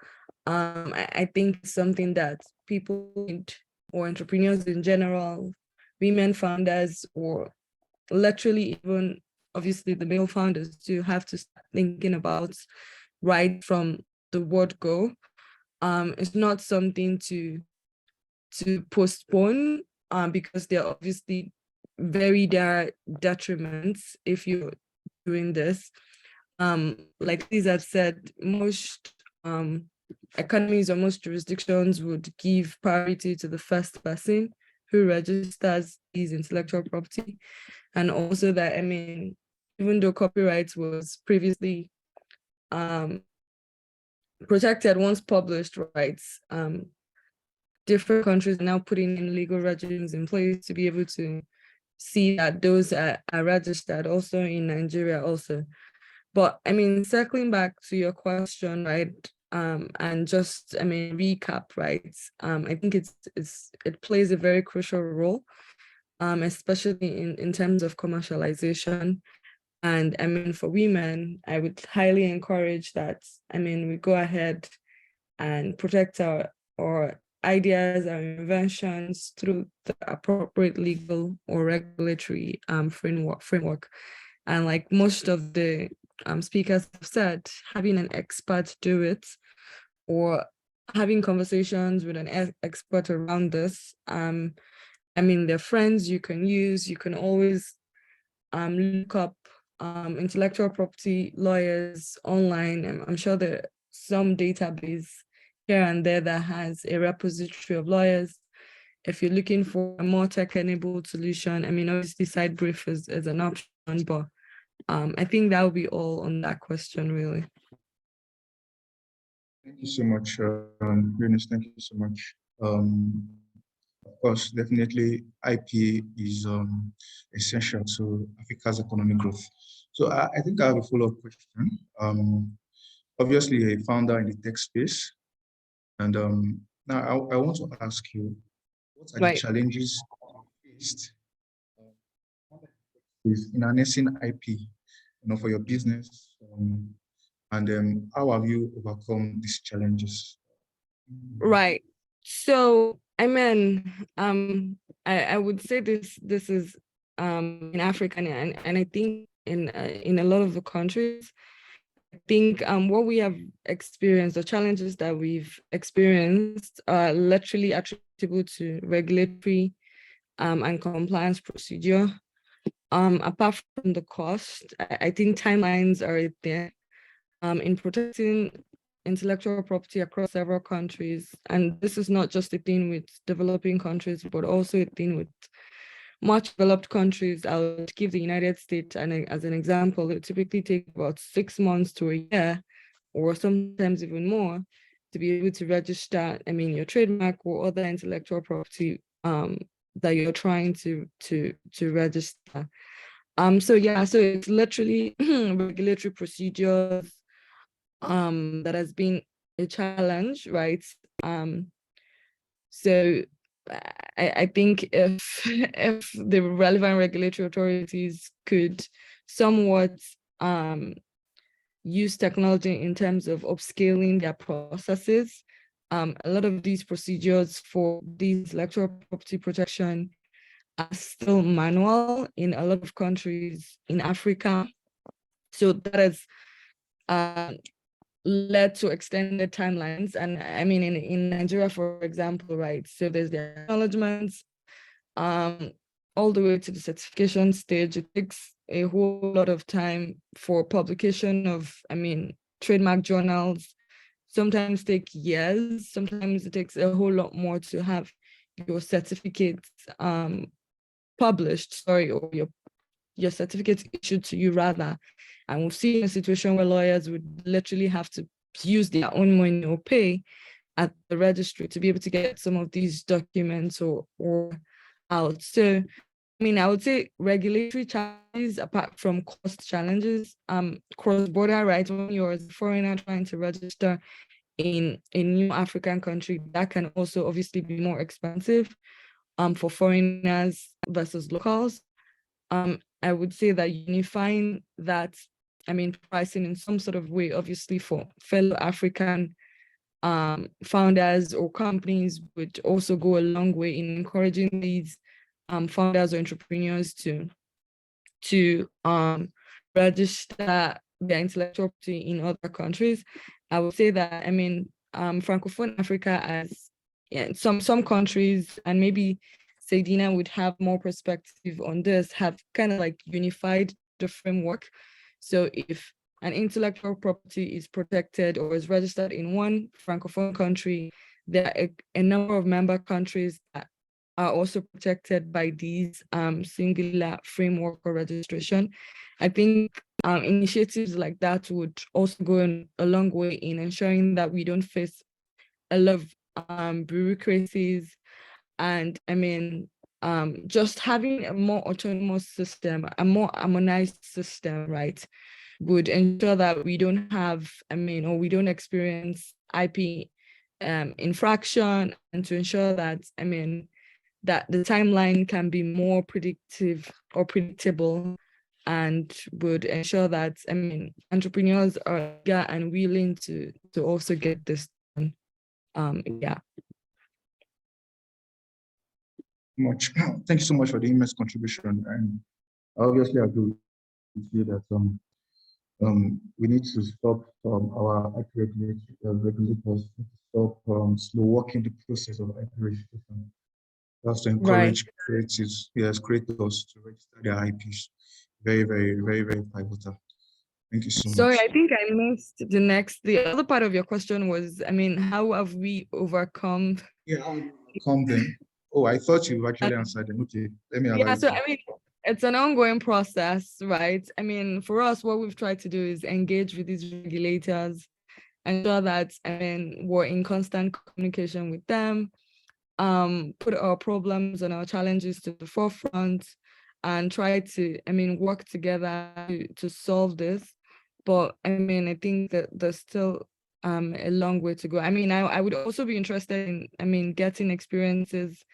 I think it's something that people need, or entrepreneurs in general, women founders, or literally even obviously the male founders do have to start thinking about right from the word go. It's not something to postpone because there are obviously very dire detriments if you're doing this. Like these have said, most economies or most jurisdictions would give priority to the first person who registers his intellectual property. And also that, I mean, even though copyright was previously protected once published, rights, different countries are now putting in legal regimes in place to be able to see that those are registered also in Nigeria also. But I mean, circling back to your question, right, and just, I mean, recap, right, I think it plays a very crucial role, especially in terms of commercialization. And I mean, for women, I would highly encourage that, I mean, we go ahead and protect our ideas, our inventions through the appropriate legal or regulatory framework. And like most of the speakers have said, having an expert do it or having conversations with an expert around this, I mean, they're friends you can use. You can always look up intellectual property lawyers online. I'm sure there are some database here and there that has a repository of lawyers. If you're looking for a more tech-enabled solution, I mean, obviously SideBrief is an option, but I think that would be all on that question, really. Thank you so much, Eunice. Thank you so much. Of course, definitely IP is essential to Africa's economic growth. So I think I have a follow-up question. Obviously, a founder in the tech space, and now I want to ask you, what are the challenges you faced in harnessing IP, you know, for your business, and how have you overcome these challenges? Right. So I mean, I would say this is in Africa and I think in a lot of the countries, think what we have experienced, the challenges that we've experienced are literally attributable to regulatory and compliance procedure. Apart from the cost, I think timelines are there in protecting intellectual property across several countries. And this is not just a thing with developing countries, but also a thing with much developed countries. I'll give the United States as an example. It typically takes about 6 months to a year, or sometimes even more, to be able to register, your trademark or other intellectual property that you're trying to register. So it's literally regulatory procedures that has been a challenge, right? So I think if the relevant regulatory authorities could somewhat use technology in terms of upscaling their processes, a lot of these procedures for these intellectual property protection are still manual in a lot of countries in Africa. So that has led to extended timelines. And in Nigeria, for example, right? So there's the acknowledgements, all the way to the certification stage. It takes a whole lot of time for publication of, trademark journals. Sometimes take years. Sometimes it takes a whole lot more to have your certificates published, or your certificates issued to you rather. And we've seen a situation where lawyers would literally have to use their own money or pay at the registry to be able to get some of these documents or out. So, I would say regulatory challenges apart from cost challenges, cross-border, right? When you're a foreigner trying to register in a new African country, that can also obviously be more expensive for foreigners versus locals. I would say that unifying that, pricing in some sort of way, obviously for fellow African founders or companies, would also go a long way in encouraging these founders or entrepreneurs to register their intellectual property in other countries. I would say that, Francophone Africa, as some countries, and maybe Sadina would have more perspective on this, have kind of like unified the framework. So if an intellectual property is protected or is registered in one Francophone country, there are a number of member countries that are also protected by these singular framework or registration. I think initiatives like that would also go a long way in ensuring that we don't face a lot of bureaucracies. And just having a more autonomous system, a more harmonized system, right, would ensure that we don't have, or we don't experience IP infraction, and to ensure that, that the timeline can be more predictive or predictable, and would ensure that, entrepreneurs are eager and willing to also get this done. Much. Thank you so much for the immense contribution. And obviously, I agree with you that we need to stop our regulators to stop slow walking the process of IP registration. Just to encourage creators to register their IPs. Very, very, very, very pivotal. Thank you so much. Sorry, I think I missed the other part of your question was, how have we overcome? Yeah, I'll come then. Oh, I thought you actually answered them. Okay, let me Yeah, so it's an ongoing process, right? For us, what we've tried to do is engage with these regulators, ensure that we're in constant communication with them, put our problems and our challenges to the forefront, and try to work together to solve this. But I think that there's still a long way to go. I would also be interested in getting experiences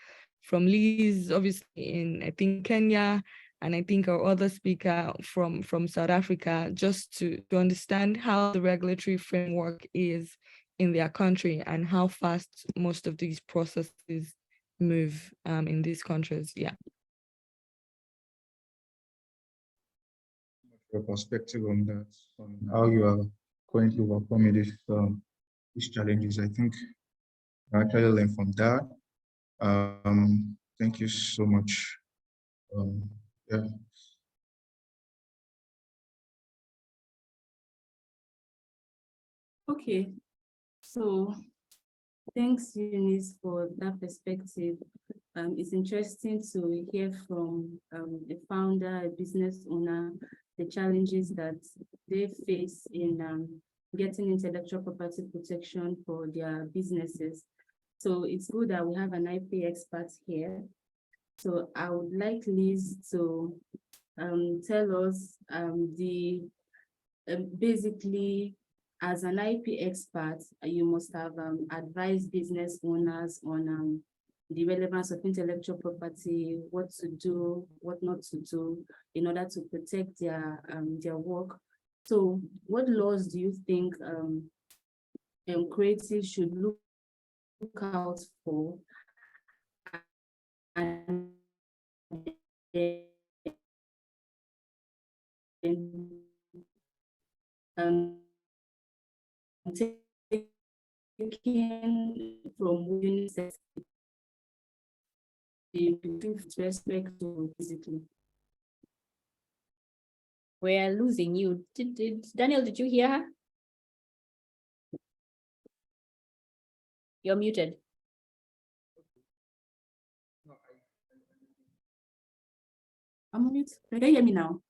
from Liz, obviously in, I think, Kenya, and I think our other speaker from South Africa, just to understand how the regulatory framework is in their country and how fast most of these processes move in these countries. Yeah. Your perspective on that, on how you are currently overcoming these challenges. I think I actually learned from that. Thank you so much. Yeah. Okay, so thanks, Eunice, for that perspective. It's interesting to hear from a founder, a business owner, the challenges that they face in getting intellectual property protection for their businesses. So it's good that we have an IP expert here. So I would like Liz to tell us basically, as an IP expert, you must have advised business owners on the relevance of intellectual property, what to do, what not to do in order to protect their work. So what laws do you think creatives should look out for and taking from UNICEF with respect to physically? We're losing you. Daniel, did you hear her? You're muted. I'm on mute. Can you hear me now?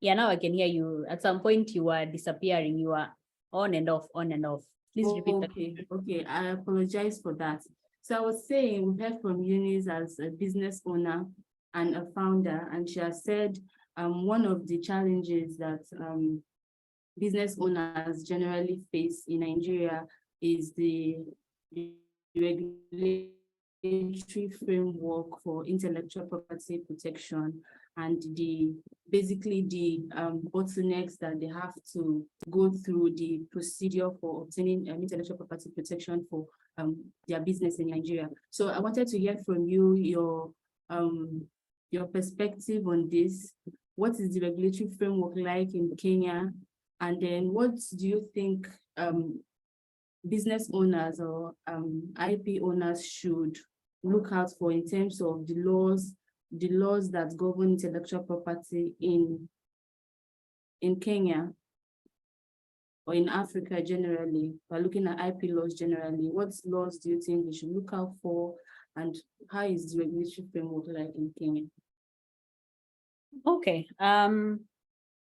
Yeah, now I can hear you. At some point you were disappearing. You are on and off, on and off. Please repeat that. Okay, I apologize for that. So I was saying, we heard from Eunice as a business owner and a founder, and she has said one of the challenges that business owners generally face in Nigeria is the regulatory framework for intellectual property protection and basically the bottlenecks that they have to go through the procedure for obtaining intellectual property protection for their business in Nigeria. So I wanted to hear from you your perspective on this. What is the regulatory framework like in Kenya? And then what do you think business owners or IP owners should look out for in terms of the laws that govern intellectual property in Kenya or in Africa generally? By looking at IP laws generally, what laws do you think we should look out for, and how is the regulatory framework like in Kenya? Okay.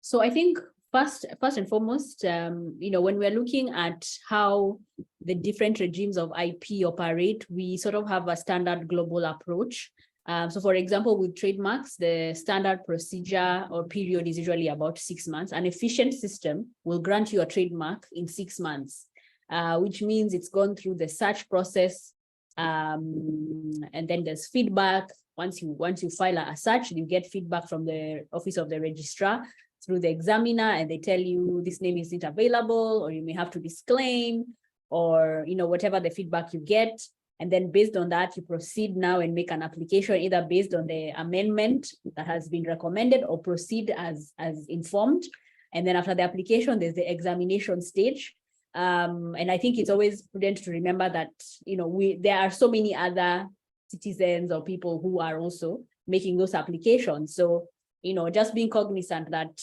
So I think first and foremost, when we're looking at how the different regimes of IP operate, we sort of have a standard global approach. So for example, with trademarks, the standard procedure or period is usually about 6 months. An efficient system will grant you a trademark in 6 months, which means it's gone through the search process, and then there's feedback. Once you file a search, you get feedback from the office of the registrar through the examiner, and they tell you this name isn't available, or you may have to disclaim, or whatever the feedback you get. And then based on that, you proceed now and make an application, either based on the amendment that has been recommended or proceed as informed. And then after the application, there's the examination stage. And I think it's always prudent to remember that, there are so many other citizens or people who are also making those applications. So, just being cognizant that,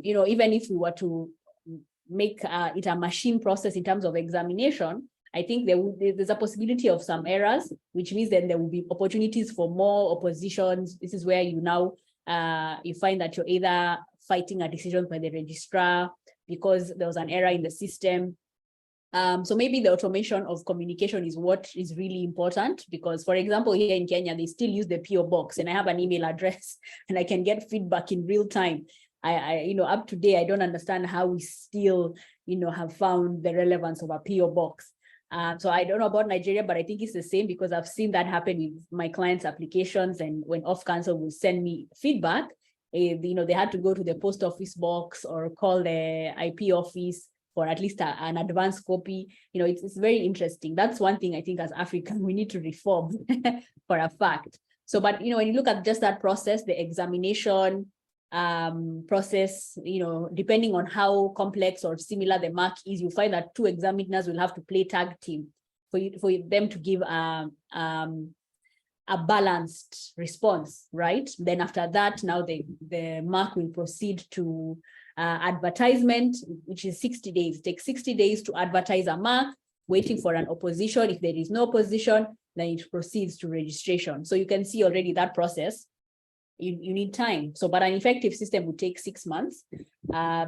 even if we were to make it a machine process in terms of examination, I think there's a possibility of some errors, which means then there will be opportunities for more oppositions. This is where you find that you're either fighting a decision by the registrar because there was an error in the system. So maybe the automation of communication is what is really important, because, for example, here in Kenya, they still use the PO box, and I have an email address and I can get feedback in real time. Up to date, I don't understand how we still, have found the relevance of a PO box. So I don't know about Nigeria, but I think it's the same, because I've seen that happen with my clients' applications. And when Off Council will send me feedback, they had to go to the post office box or call the IP office for at least an advance copy. It's very interesting. That's one thing I think as African we need to reform for a fact. So, but when you look at just that process, the examination, process, depending on how complex or similar the mark is, you find that 2 examiners will have to play tag team for them to give a balanced response, right? Then after that, now the mark will proceed to advertisement, which is 60 days. It takes 60 days to advertise a mark, waiting for an opposition. If there is no opposition, then it proceeds to registration. So you can see already that process. You need time. So, but an effective system would take 6 months.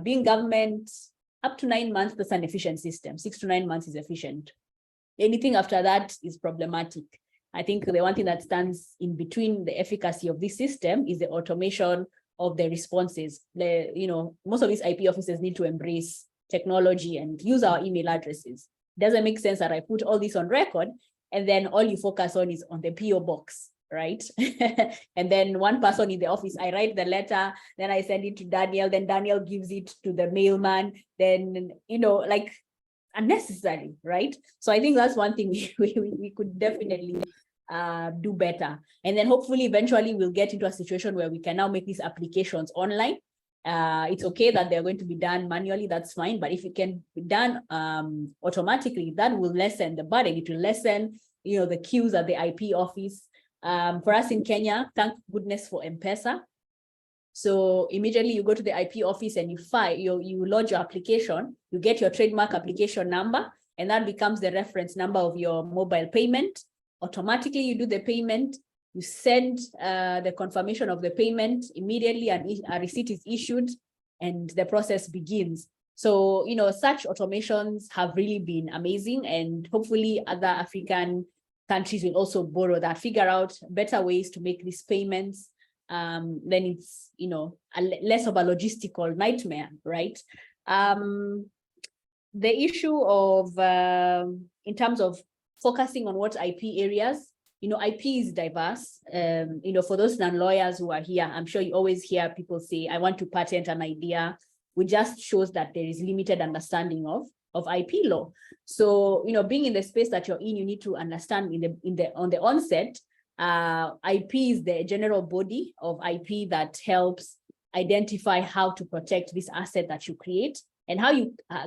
Being government, up to 9 months, that's an efficient system. 6 to 9 months is efficient. Anything after that is problematic. I think the one thing that stands in between the efficacy of this system is the automation of the responses. Most of these IP officers need to embrace technology and use our email addresses. Doesn't make sense that I put all this on record and then all you focus on is on the PO box, right? And then one person in the office, I write the letter, then I send it to Daniel, then Daniel gives it to the mailman, then, like unnecessary, right? So I think that's one thing we could definitely do better. And then hopefully eventually we'll get into a situation where we can now make these applications online. It's okay that they're going to be done manually, that's fine. But if it can be done automatically, that will lessen the burden. It will lessen, the queues at the IP office. For us in Kenya, thank goodness for M-Pesa. So immediately you go to the IP office and you lodge your application, you get your trademark application number, and that becomes the reference number of your mobile payment. Automatically you do the payment, you send the confirmation of the payment immediately, and a receipt is issued and the process begins. So, such automations have really been amazing, and hopefully other African countries will also borrow that, figure out better ways to make these payments. Then it's, less of a logistical nightmare, right? The issue of, in terms of focusing on what IP areas, IP is diverse. For those non-lawyers who are here, I'm sure you always hear people say, I want to patent an idea, which just shows that there is limited understanding of IP law. So, being in the space that you're in, you need to understand on the onset, IP is the general body of IP that helps identify how to protect this asset that you create, and how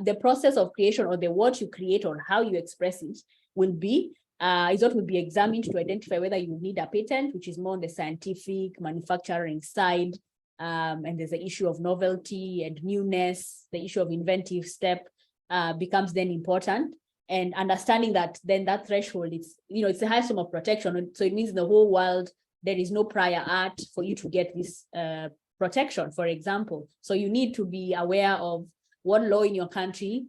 the process of creation, or the what you create or how you express it will be, is what will be examined to identify whether you need a patent, which is more on the scientific manufacturing side. And there's the issue of novelty and newness. The issue of inventive step becomes then important. And understanding that then that threshold, it's the highest form of protection. So it means in the whole world, there is no prior art for you to get this protection, for example. So you need to be aware of what law in your country,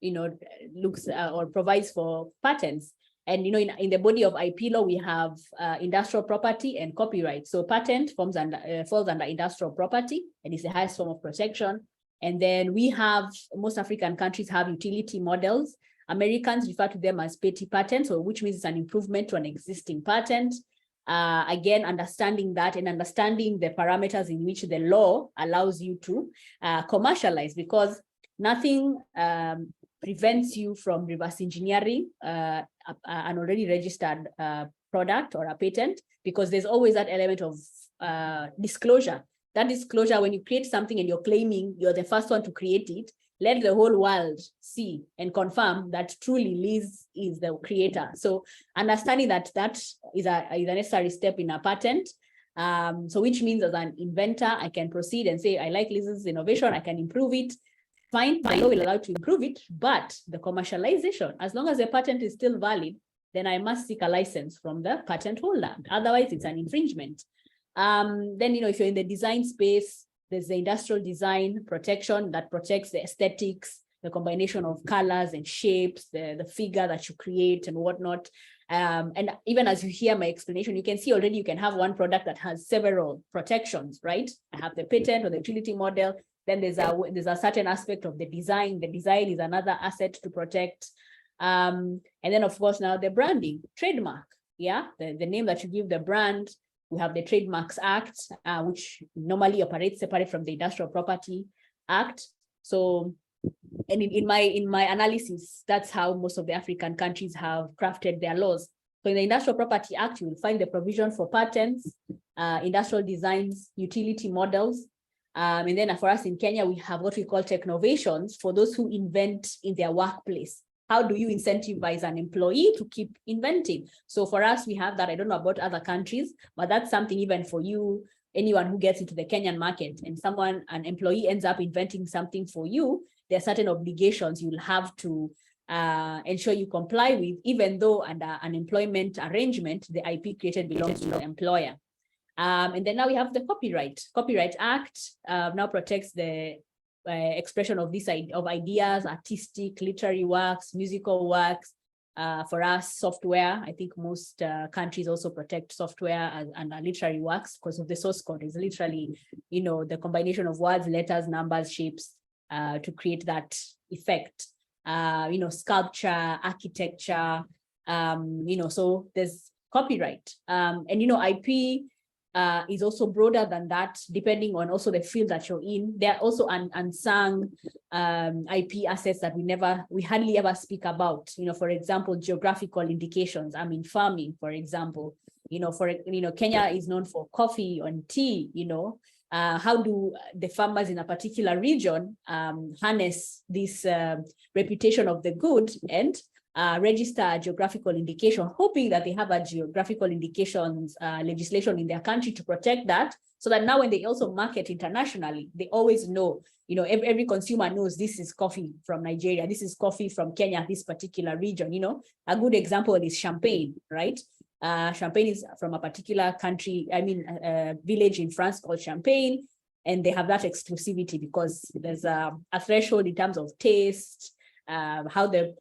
looks or provides for patents. And, in the body of IP law, we have industrial property and copyright. So patent falls under industrial property, and it's the highest form of protection. And then we have, most African countries have utility models. Americans refer to them as petty patents, which means it's an improvement to an existing patent. Again, understanding that and understanding the parameters in which the law allows you to commercialize, because nothing prevents you from reverse engineering an already registered product or a patent, because there's always that element of disclosure. That disclosure, when you create something and you're claiming you're the first one to create it, let the whole world see and confirm that truly Liz is the creator. So understanding that is a necessary step in a patent. So which means as an inventor, I can proceed and say, I like Liz's innovation, I can improve it. Fine, the law will allow to improve it, but the commercialization, as long as the patent is still valid, then I must seek a license from the patent holder. Otherwise, it's an infringement. Then, if you're in the design space, there's the industrial design protection that protects the aesthetics, the combination of colors and shapes, the figure that you create and whatnot. And even as you hear my explanation, you can see already you can have one product that has several protections, right? I have the patent or the utility model. Then there's a certain aspect of the design. The design is another asset to protect. And then, of course, now the branding, trademark. Yeah, the name that you give the brand. We have the Trademarks Act, which normally operates separate from the Industrial Property Act. So, and in my analysis, that's how most of the African countries have crafted their laws. So in the Industrial Property Act, you will find the provision for patents, industrial designs, utility models, And then for us in Kenya, we have what we call Technovations for those who invent in their workplace. How do you incentivize an employee to keep inventing? So for us, we have that. I don't know about other countries, but that's something even for you, anyone who gets into the Kenyan market and an employee ends up inventing something for you, there are certain obligations you'll have to ensure you comply with, even though under an employment arrangement, the IP created belongs to the employer. And then now we have the Copyright Act now protects the expression of ideas, artistic, literary works, musical works. For us, software, I think most countries also protect software and literary works because of the source code is literally, the combination of words, letters, numbers, shapes to create that effect. Sculpture, architecture, so there's copyright. And IP is also broader than that, depending on also the field that you're in. There are also unsung IP assets that we hardly ever speak about. For example, geographical indications. I mean, farming, for example. Kenya is known for coffee and tea. How do the farmers in a particular region harness this reputation of the good and register a geographical indication, hoping that they have a geographical indications legislation in their country to protect that, so that now when they also market internationally, they always know, every consumer knows this is coffee from Nigeria, this is coffee from Kenya, this particular region. A good example is champagne, right? Champagne is from a particular country, a village in France called Champagne, and they have that exclusivity because there's a threshold in terms of taste, how the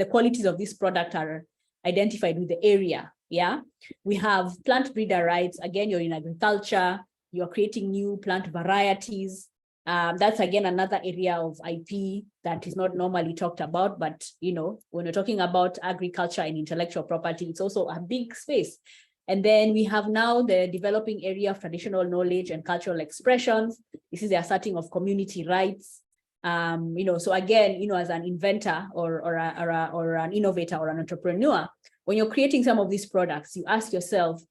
qualities of this product are identified with the area. Yeah, we have plant breeder rights. Again, you're in agriculture, you're creating new plant varieties. That's again another area of IP that is not normally talked about, but when we're talking about agriculture and intellectual property, it's also a big space. And then we have now the developing area of traditional knowledge and cultural expressions. This is the asserting of community rights. So again, as an inventor or an innovator or an entrepreneur, when you're creating some of these products, you ask yourself,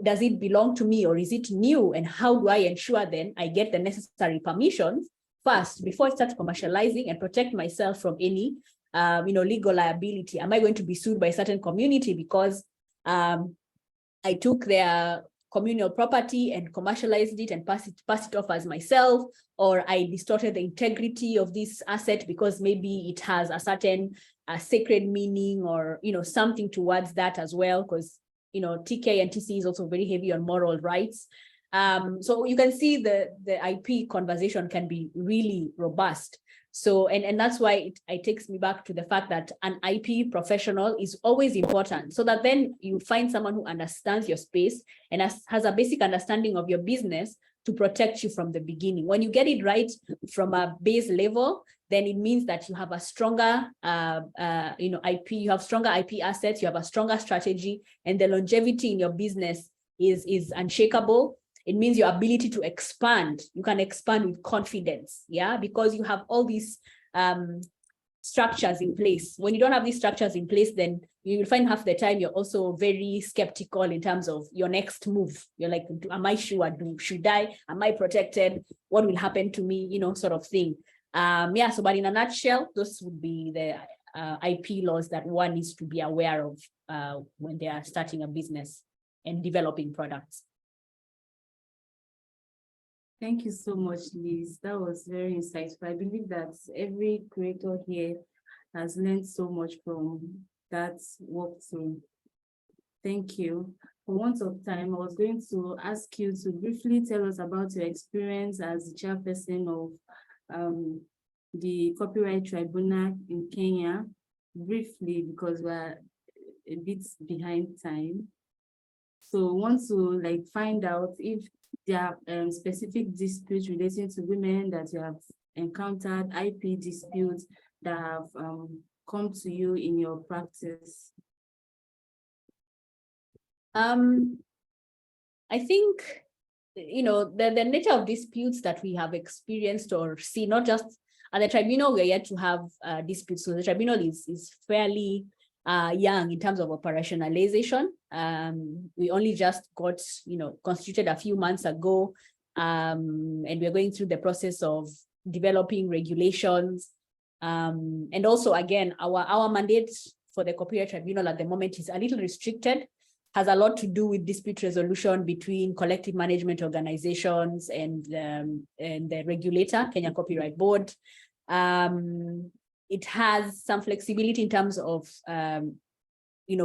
does it belong to me or is it new? And how do I ensure then I get the necessary permissions first before I start commercializing and protect myself from any, legal liability? Am I going to be sued by a certain community because I took their communal property and commercialized it and passed it off as myself, or I distorted the integrity of this asset because maybe it has a certain sacred meaning or, something towards that as well, because, TK and TC is also very heavy on moral rights. So you can see the IP conversation can be really robust. So, and that's why it takes me back to the fact that an IP professional is always important, so that then you find someone who understands your space and has a basic understanding of your business to protect you from the beginning. When you get it right from a base level, then it means that you have a stronger, IP, you have stronger IP assets, you have a stronger strategy, and the longevity in your business is unshakable. It means your ability to expand. You can expand with confidence, yeah, because you have all these structures in place. When you don't have these structures in place, then you will find half the time you're also very skeptical in terms of your next move. You're like, am I sure? Should I? Am I protected? What will happen to me? Sort of thing. So, but in a nutshell, those would be the IP laws that one needs to be aware of when they are starting a business and developing products. Thank you so much, Liz. That was very insightful. I believe that every creator here has learned so much from that walkthrough. Thank you. For want of time, I was going to ask you to briefly tell us about your experience as the chairperson of the Copyright Tribunal in Kenya, briefly, because we're a bit behind time. So we want to find out if there are specific disputes relating to women that you have encountered, IP disputes that have come to you in your practice. I think, the nature of disputes that we have experienced or see, not just at the tribunal, we're yet to have disputes. So the tribunal is fairly young in terms of operationalization. We only just got, constituted a few months ago. and we're going through the process of developing regulations. And also, again, our mandate for the Copyright Tribunal at the moment is a little restricted, has a lot to do with dispute resolution between collective management organizations and the regulator, Kenya Copyright Board. It has some flexibility in terms of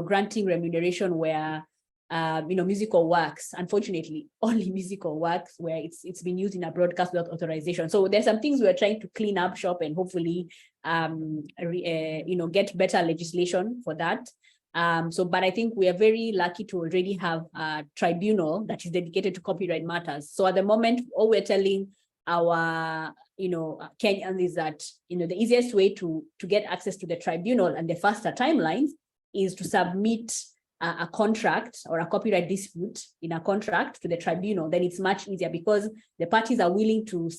granting remuneration where musical works, unfortunately, only musical works where it's been used in a broadcast without authorization. So there's some things we're trying to clean up shop and hopefully get better legislation for that. But I think we are very lucky to already have a tribunal that is dedicated to copyright matters. So at the moment, all we're telling our Kenyans is that the easiest way to get access to the tribunal and the faster timelines is to submit a contract or a copyright dispute in a contract to the tribunal. Then it's much easier because the parties are willing to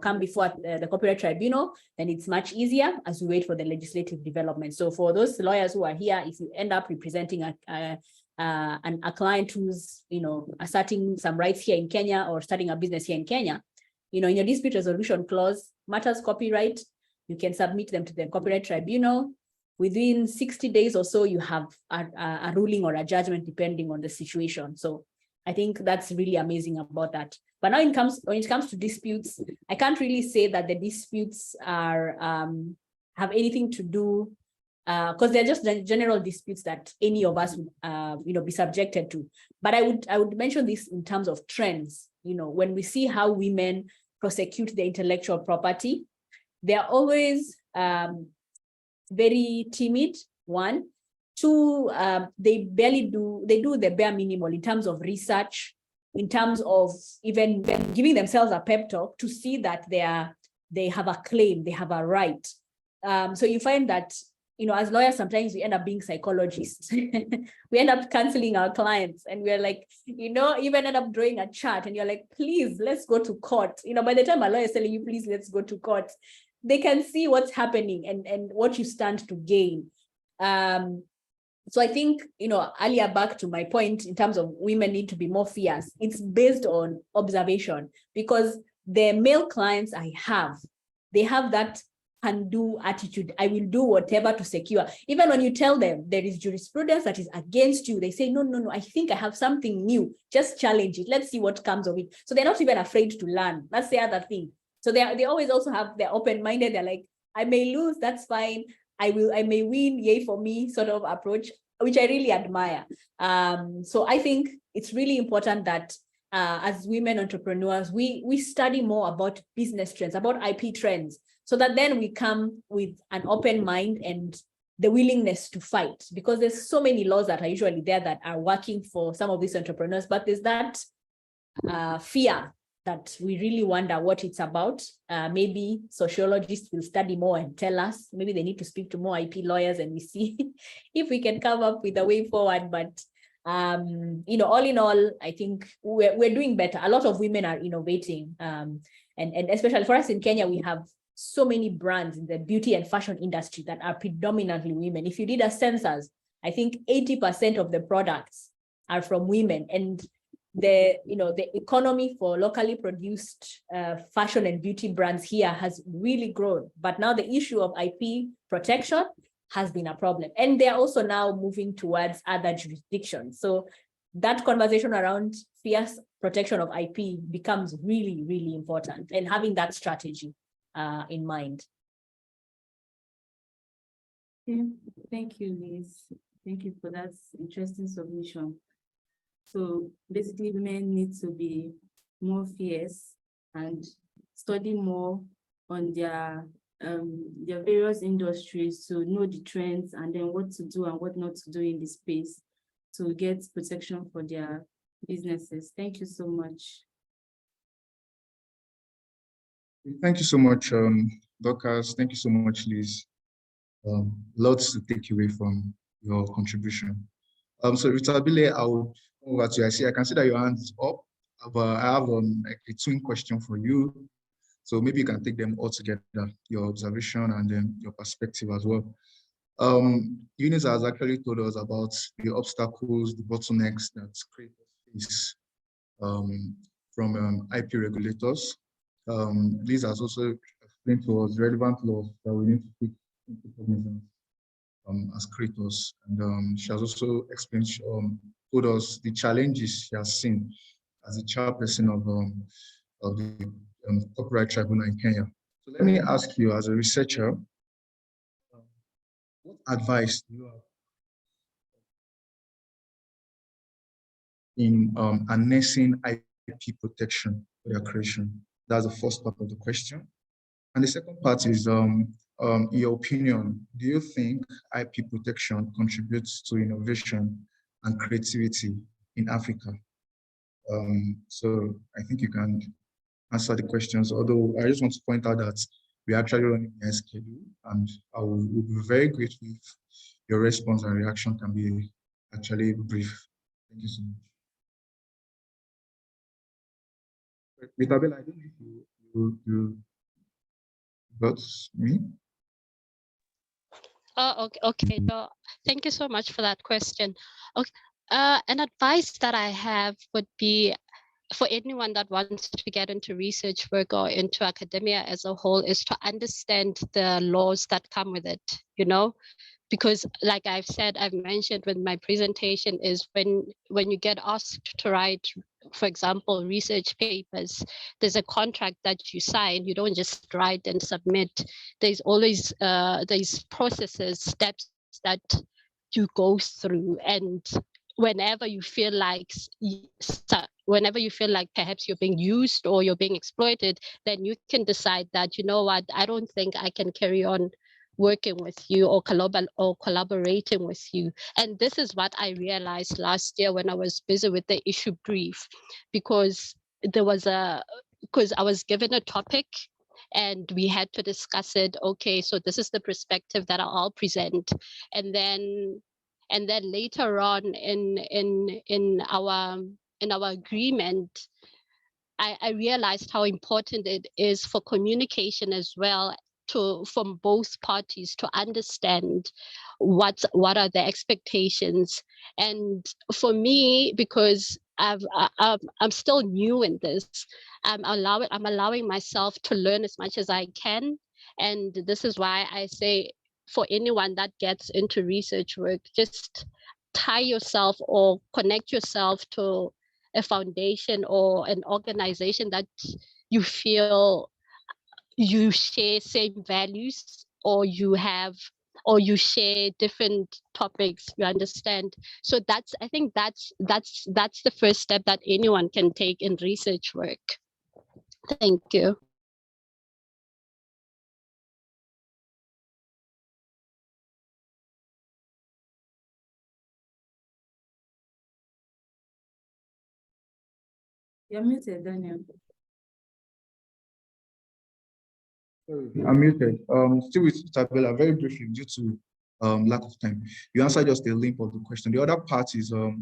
come before the copyright tribunal. Then it's much easier as we wait for the legislative development. So for those lawyers who are here, if you end up representing a client who's asserting some rights here in Kenya or starting a business here in Kenya, in your dispute resolution clause, matters copyright, you can submit them to the copyright tribunal. Within 60 days or so, you have a ruling or a judgment depending on the situation. So I think that's really amazing about that. But now when it comes to disputes, I can't really say that the disputes are have anything to do because they're just the general disputes that any of us would be subjected to. But I would mention this in terms of trends. When we see how women prosecute their intellectual property, they're always very timid, one. Two, they do the bare minimal in terms of research, in terms of even giving themselves a pep talk to see that they have a claim, they have a right. So you find that, as lawyers, sometimes we end up being psychologists. We end up counseling our clients and we're like, even end up drawing a chart and you're like, please, let's go to court. By the time a lawyer is telling you, please, let's go to court, they can see what's happening and what you stand to gain. So I think, earlier back to my point in terms of women need to be more fierce, it's based on observation because the male clients I have, they have that can-do attitude. I will do whatever to secure. Even when you tell them there is jurisprudence that is against you, they say, no, I think I have something new. Just challenge it. Let's see what comes of it. So they're not even afraid to learn. That's the other thing. So they always also have, they're open-minded. They're like, I may lose, that's fine. I may win, yay for me sort of approach, which I really admire. So I think it's really important that as women entrepreneurs, we study more about business trends, about IP trends, so that then we come with an open mind and the willingness to fight, because there's so many laws that are usually there that are working for some of these entrepreneurs, but there's that fear that we really wonder what it's about. Maybe sociologists will study more and tell us. Maybe they need to speak to more IP lawyers and we see if we can come up with a way forward. But all in all, I think we're doing better. A lot of women are innovating, and especially for us in Kenya, we have so many brands in the beauty and fashion industry that are predominantly women. If you did a census, I think 80% of the products are from women, and the economy for locally produced fashion and beauty brands here has really grown. But now the issue of IP protection has been a problem, and they're also now moving towards other jurisdictions. So that conversation around fierce protection of IP becomes really, really important, and having that strategy in mind. Yeah, thank you, Liz. Thank you for that interesting submission. So basically, women need to be more fierce and study more on their various industries to know the trends and then what to do and what not to do in this space to get protection for their businesses. Thank you so much. Thank you so much, Dorcas. Thank you so much, Liz. Lots to take away from your contribution. So Ritabile, I would come over to you. I can see that your hand is up, but I have a twin question for you. So maybe you can take them all together, your observation and then your perspective as well. Eunice has actually told us about the obstacles, the bottlenecks that creators face from IP regulators. Liz has also explained to us relevant laws that we need to take into cognizance as creators. And she has also explained, told us the challenges she has seen as the chairperson of the Copyright Tribunal in Kenya. So let me ask you, as a researcher, what advice do you have in harnessing IP protection for their creation? That's the first part of the question. And the second part is, in your opinion, do you think IP protection contributes to innovation and creativity in Africa? So I think you can answer the questions, although I just want to point out that we're actually running a schedule, and I will be very grateful if your response and reaction can be actually brief. Thank you so much. Vitabel, I don't know if you got me. Oh, okay. So thank you so much for that question. Okay, an advice that I have would be for anyone that wants to get into research work or into academia as a whole is to understand the laws that come with it, you know, because like I've mentioned with my presentation is when you get asked to write, for example, research papers, there's a contract that you sign. You don't just write and submit. There's always these processes, steps that you go through, and whenever you feel like perhaps you're being used or you're being exploited, then you can decide that, you know what, I don't think I can carry on working with you or collaborating with you. And this is what I realized last year when I was busy with the issue brief, because I was given a topic and we had to discuss it. Okay, so this is the perspective that I'll present. And then later on in our agreement, I realized how important it is for communication as well, from both parties to understand what are the expectations. And for me, because I'm still new in this, I'm allowing myself to learn as much as I can. And this is why I say, for anyone that gets into research work, just tie yourself or connect yourself to a foundation or an organization that you feel you share same values, or you share different topics, you understand. So I think that's the first step that anyone can take in research work. Thank you. You're muted, Daniel. I'm muted. Still with Tabella, very briefly, due to lack of time. You answered just a limp of the question. The other part is, do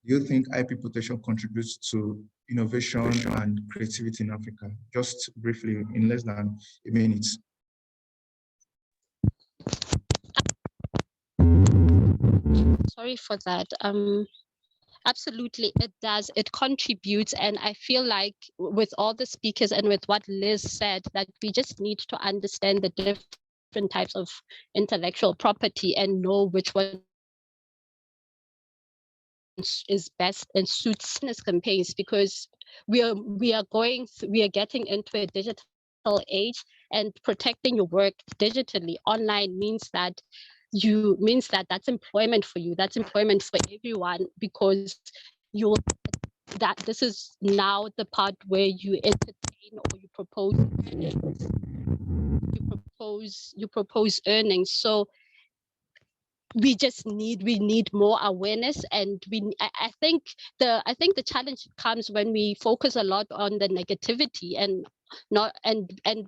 you think IP protection contributes to innovation and creativity in Africa? Just briefly, in less than a minute. Sorry for that. Absolutely, it does. It contributes. And I feel like with all the speakers and with what Liz said, that we just need to understand the different types of intellectual property and know which one is best and suits business campaigns, because we are getting into a digital age, and protecting your work digitally online means that that's employment for you, that's employment for everyone, because this is now the part where you entertain or you propose earnings. So we need more awareness, and I think the challenge comes when we focus a lot on the negativity and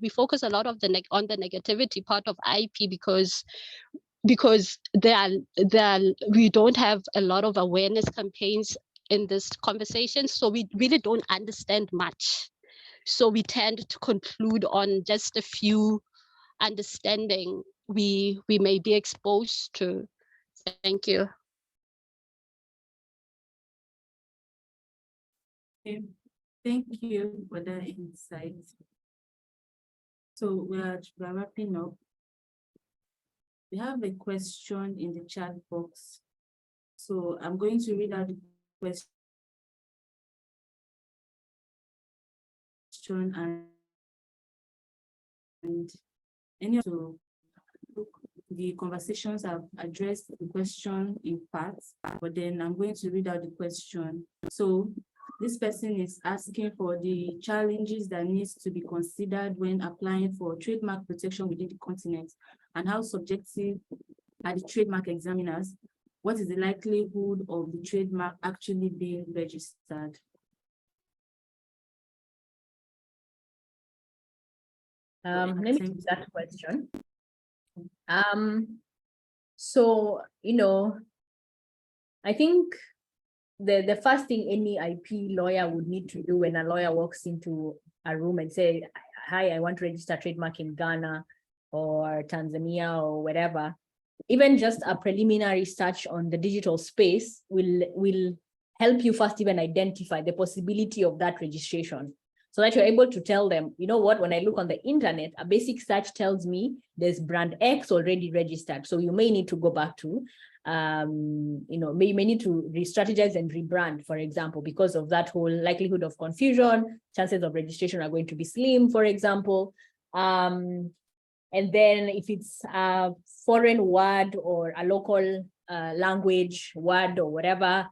we focus a lot on the negativity part of IP, because we don't have a lot of awareness campaigns in this conversation, so we really don't understand much. So we tend to conclude on just a few understanding we may be exposed to. Thank you. Okay. Thank you for that insight. So we're wrapping up. We have a question in the chat box. So I'm going to read out the question and any of the conversations have addressed the question in parts, but then I'm going to read out the question. So this person is asking for the challenges that needs to be considered when applying for trademark protection within the continent, and how subjective are the trademark examiners? What is the likelihood of the trademark actually being registered? Let me take that question. So, I think the first thing any IP lawyer would need to do when a lawyer walks into a room and say, hi, I want to register a trademark in Ghana or Tanzania or whatever, even just a preliminary search on the digital space will help you first even identify the possibility of that registration, so that you're able to tell them, you know what, when I look on the internet, a basic search tells me there's brand X already registered. So you may need to go back to, may need to re-strategize and rebrand, for example, because of that whole likelihood of confusion. Chances of registration are going to be slim, for example. And then if it's a foreign word or a local language word or whatever,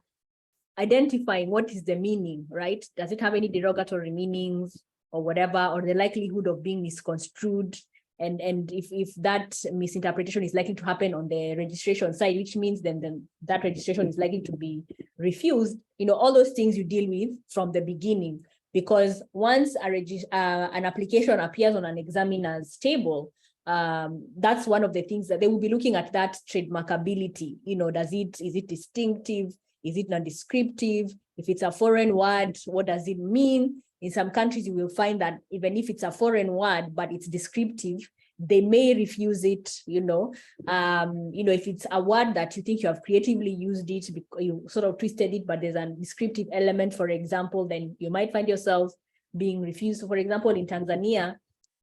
identifying what is the meaning, right? Does it have any derogatory meanings or whatever, or the likelihood of being misconstrued? And if that misinterpretation is likely to happen on the registration side, which means then that registration is likely to be refused, all those things you deal with from the beginning. Because once an application appears on an examiner's table, that's one of the things that they will be looking at, that trademarkability. Is it distinctive? Is it non-descriptive? If it's a foreign word, what does it mean? In some countries, you will find that even if it's a foreign word, but it's descriptive, they may refuse it, if it's a word that you think you have creatively used it, because you sort of twisted it, but there's a descriptive element, for example, then you might find yourself being refused. So for example, in Tanzania,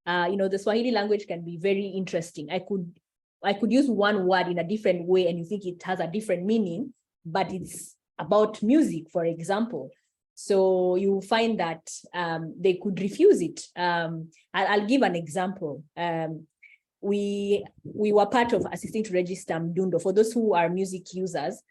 the Swahili language can be very interesting. I could use one word in a different way and you think it has a different meaning, but it's about music, for example. So you find that they could refuse it. I'll give an example. We were part of assisting to register Mdundo. For those who are music users,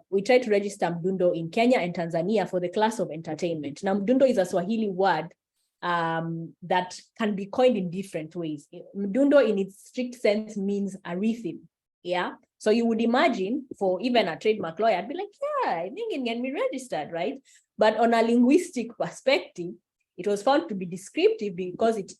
we tried to register Mdundo in Kenya and Tanzania for the class of entertainment. Now, Mdundo is a Swahili word that can be coined in different ways. Mdundo in its strict sense means a rhythm, yeah? So you would imagine for even a trademark lawyer, I'd be like, yeah, I think it can be registered, right? But on a linguistic perspective, it was found to be descriptive because it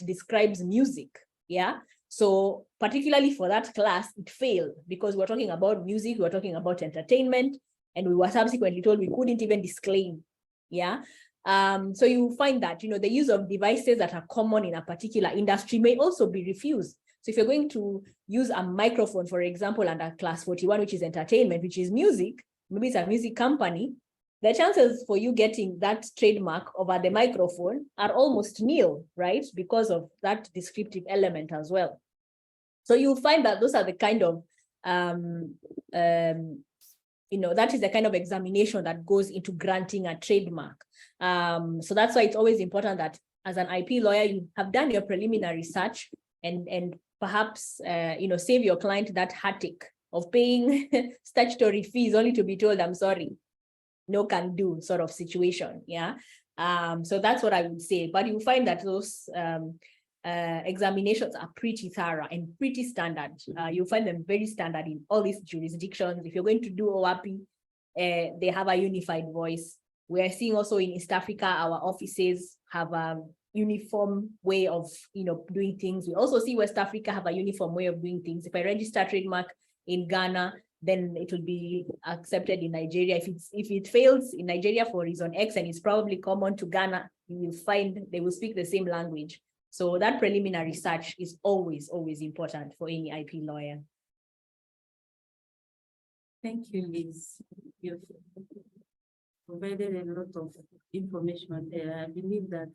describes music, yeah? So particularly for that class, it failed because we're talking about music, we're talking about entertainment, and we were subsequently told we couldn't even disclaim, yeah? So you find that, the use of devices that are common in a particular industry may also be refused. So if you're going to use a microphone, for example, under class 41, which is entertainment, which is music, maybe it's a music company, the chances for you getting that trademark over the microphone are almost nil, right? Because of that descriptive element as well. So you'll find that those are the kind of, that is the kind of examination that goes into granting a trademark. So that's why it's always important that as an IP lawyer, you have done your preliminary search and perhaps, save your client that heartache of paying statutory fees only to be told, I'm sorry, no can do sort of situation, yeah? So that's what I would say. But you find that those examinations are pretty thorough and pretty standard. You'll find them very standard in all these jurisdictions. If you're going to do OAPI, they have a unified voice. We are seeing also in East Africa, our offices have a uniform way of doing things. We also see West Africa have a uniform way of doing things. If I register a trademark in Ghana, then it will be accepted in Nigeria. If it fails in Nigeria for reason X and it's probably common to Ghana, you will find they will speak the same language. So that preliminary search is always important for any IP lawyer. Thank you, Liz. provided a lot of information there. I believe that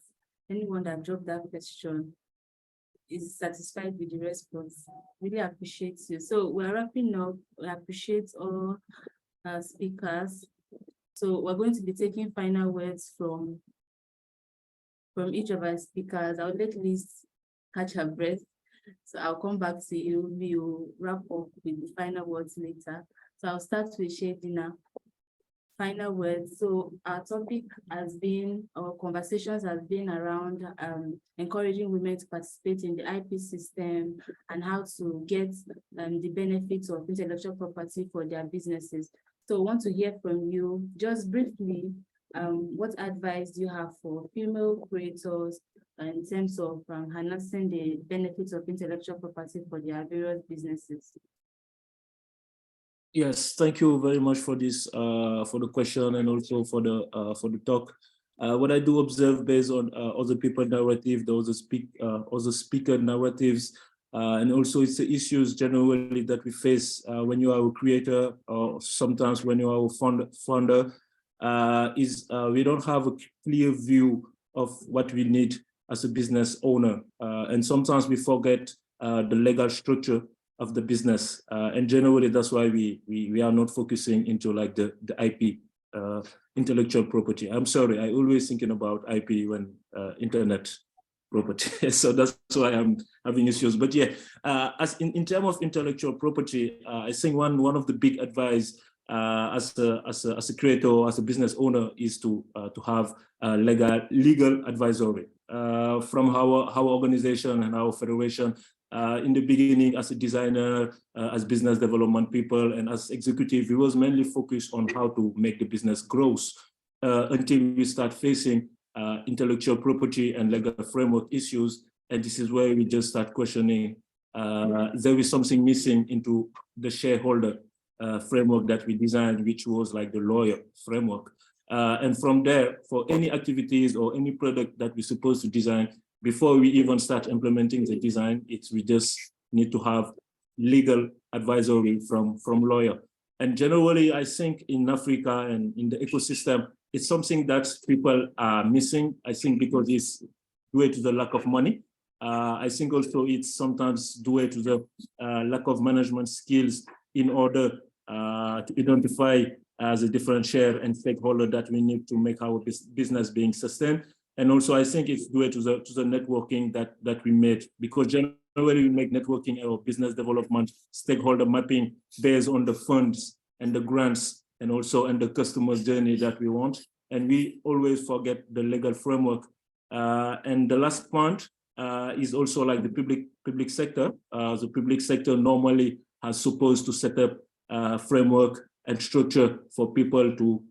anyone that dropped that question is satisfied with the response. Really appreciate you. So we're wrapping up. We appreciate all our speakers. So we're going to be taking final words from each of our speakers. I'll let Liz catch her breath. So I'll come back to you. We will wrap up with the final words later. So I'll start with Shedina. Final words. So our topic has been, our conversations have been around encouraging women to participate in the IP system and how to get the benefits of intellectual property for their businesses. So I want to hear from you, just briefly, what advice do you have for female creators in terms of harnessing the benefits of intellectual property for their various businesses? Yes, thank you very much for this, for the question and also for the talk. What I do observe based on other people narrative, those other speaker narratives, and also it's the issues generally that we face when you are a creator or sometimes when you are a founder, is we don't have a clear view of what we need as a business owner, and sometimes we forget the legal structure of the business, and generally that's why we are not focusing into like the IP, intellectual property. I'm sorry, I always thinking about IP when internet property, so that's why I'm having issues. But yeah, as in terms of intellectual property, I think one of the big advice as a creator, as a business owner, is to have legal advisory from our organization and our federation. In the beginning, as a designer, as business development people, and as executive, we was mainly focused on how to make the business grow until we start facing intellectual property and legal framework issues. And this is where we just start questioning, there is something missing into the shareholder framework that we designed, which was like the lawyer framework. And from there, for any activities or any product that we're supposed to design, before we even start implementing the design, we just need to have legal advisory from lawyer. And generally, I think in Africa and in the ecosystem, it's something that people are missing. I think because it's due to the lack of money. I think also it's sometimes due to the lack of management skills in order to identify as a different share and stakeholder that we need to make our business being sustained. And also, I think it's due to the networking that we made, because generally we make networking or business development stakeholder mapping based on the funds and the grants and also and the customer's journey that we want. And we always forget the legal framework. And the last point is also like the public sector. The public sector normally has supposed to set up a framework and structure for people to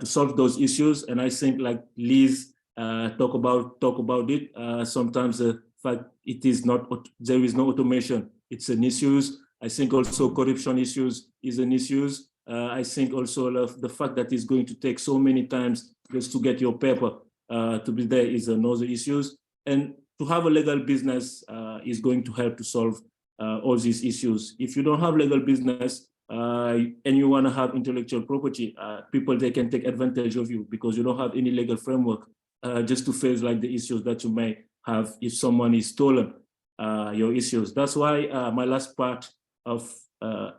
solve those issues. And I think like Liz talk about it. Sometimes the fact there is no automation. It's an issue. I think also corruption issues is an issue. I think also the fact that it's going to take so many times just to get your paper to be there is another issue. And to have a legal business is going to help to solve all these issues. If you don't have legal business and you want to have intellectual property, people, they can take advantage of you because you don't have any legal framework just to face like the issues that you may have if someone is stolen your issues. That's why my last part of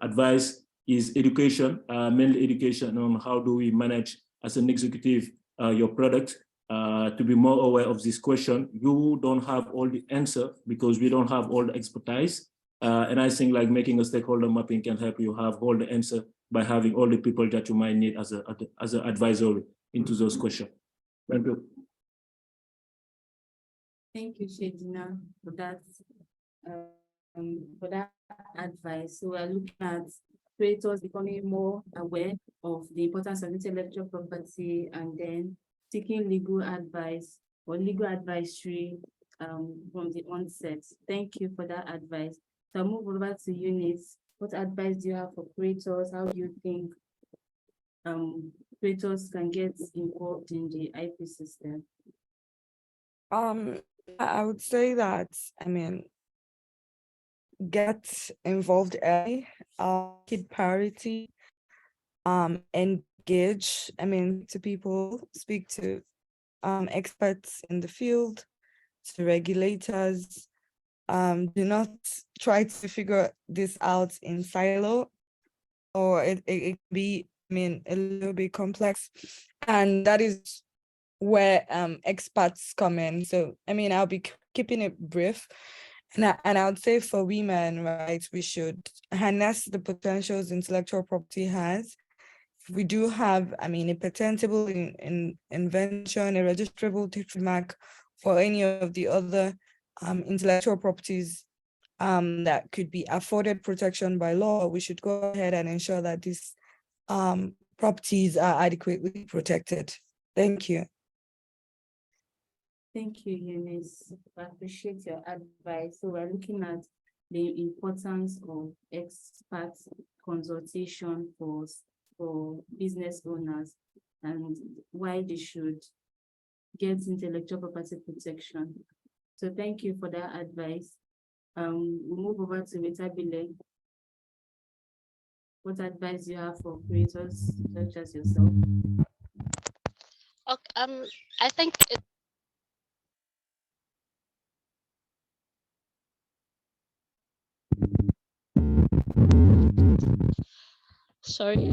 advice is education, mainly education on how do we manage as an executive your product to be more aware of this question. You don't have all the answer because we don't have all the expertise. And I think like making a stakeholder mapping can help you have all the answer by having all the people that you might need as an advisor into those questions. Thank you. Thank you, Shedina, for that advice. So we're looking at creators becoming more aware of the importance of intellectual property and then seeking legal advice or legal advisory from the onset. Thank you for that advice. So I'll move over to Eunice. What advice do you have for creators? How do you think creators can get involved in the IP system? I would say that, get involved early, keep priority, and gauge, to people, speak to experts in the field, to regulators. Do not try to figure this out in silo, or it can be, a little bit complex. And that is where experts come in. So, I'll be keeping it brief. And I would say for women, right, we should harness the potentials intellectual property has. We do have, a patentable invention, a registrable trademark for any of the other intellectual properties that could be afforded protection by law. We should go ahead and ensure that these properties are adequately protected. Thank you. Thank you, Eunice. I appreciate your advice. So we're looking at the importance of expert consultation for business owners and why they should get intellectual property protection. So thank you for that advice. We'll move over to Vitabile. What advice do you have for creators such as yourself? Okay, I think it. Sorry.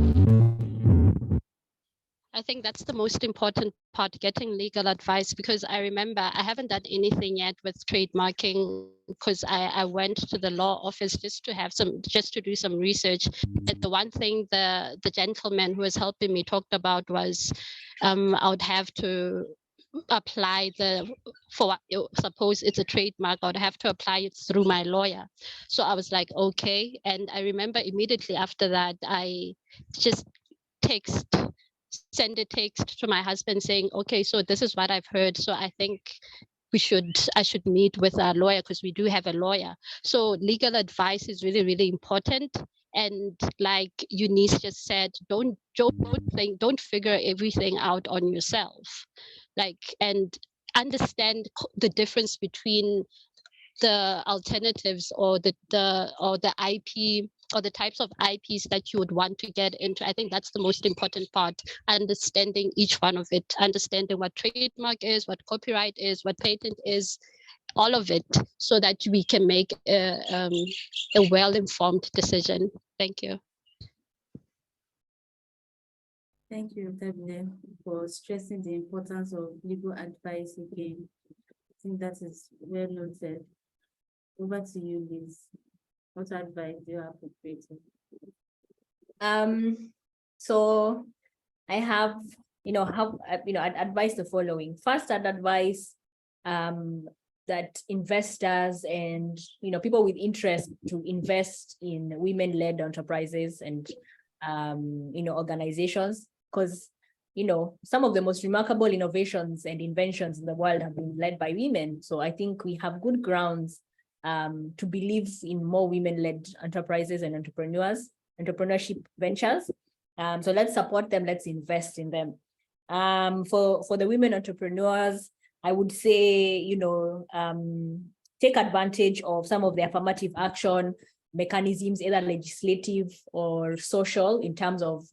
I think that's the most important part, getting legal advice, because I remember I haven't done anything yet with trademarking because I went to the law office just to do some research. And the one thing the gentleman who was helping me talked about was I would have to apply suppose it's a trademark, I would have to apply it through my lawyer. So I was like, okay. And I remember immediately after that, I just send a text to my husband saying, okay, so this is what I've heard. So I think I should meet with our lawyer because we do have a lawyer. So legal advice is really, really important. And like Eunice just said, don't figure everything out on yourself. And understand the difference between the alternatives or the IP or the types of IPs that you would want to get into. I think that's the most important part, understanding each one of it, understanding what trademark is, what copyright is, what patent is, all of it, so that we can make a well-informed decision. Thank you. Thank you, Tabile, for stressing the importance of legal advice again. I think that is well noted. Over to you, Liz. What advice do you have for creators? So I have, I'd advise the following. First, I'd advise that investors and, people with interest to invest in women-led enterprises and, organizations, because, some of the most remarkable innovations and inventions in the world have been led by women. So I think we have good grounds to believe in more women-led enterprises and entrepreneurship ventures. So let's support them, let's invest in them. For the women entrepreneurs, I would say, take advantage of some of the affirmative action mechanisms, either legislative or social, in terms of,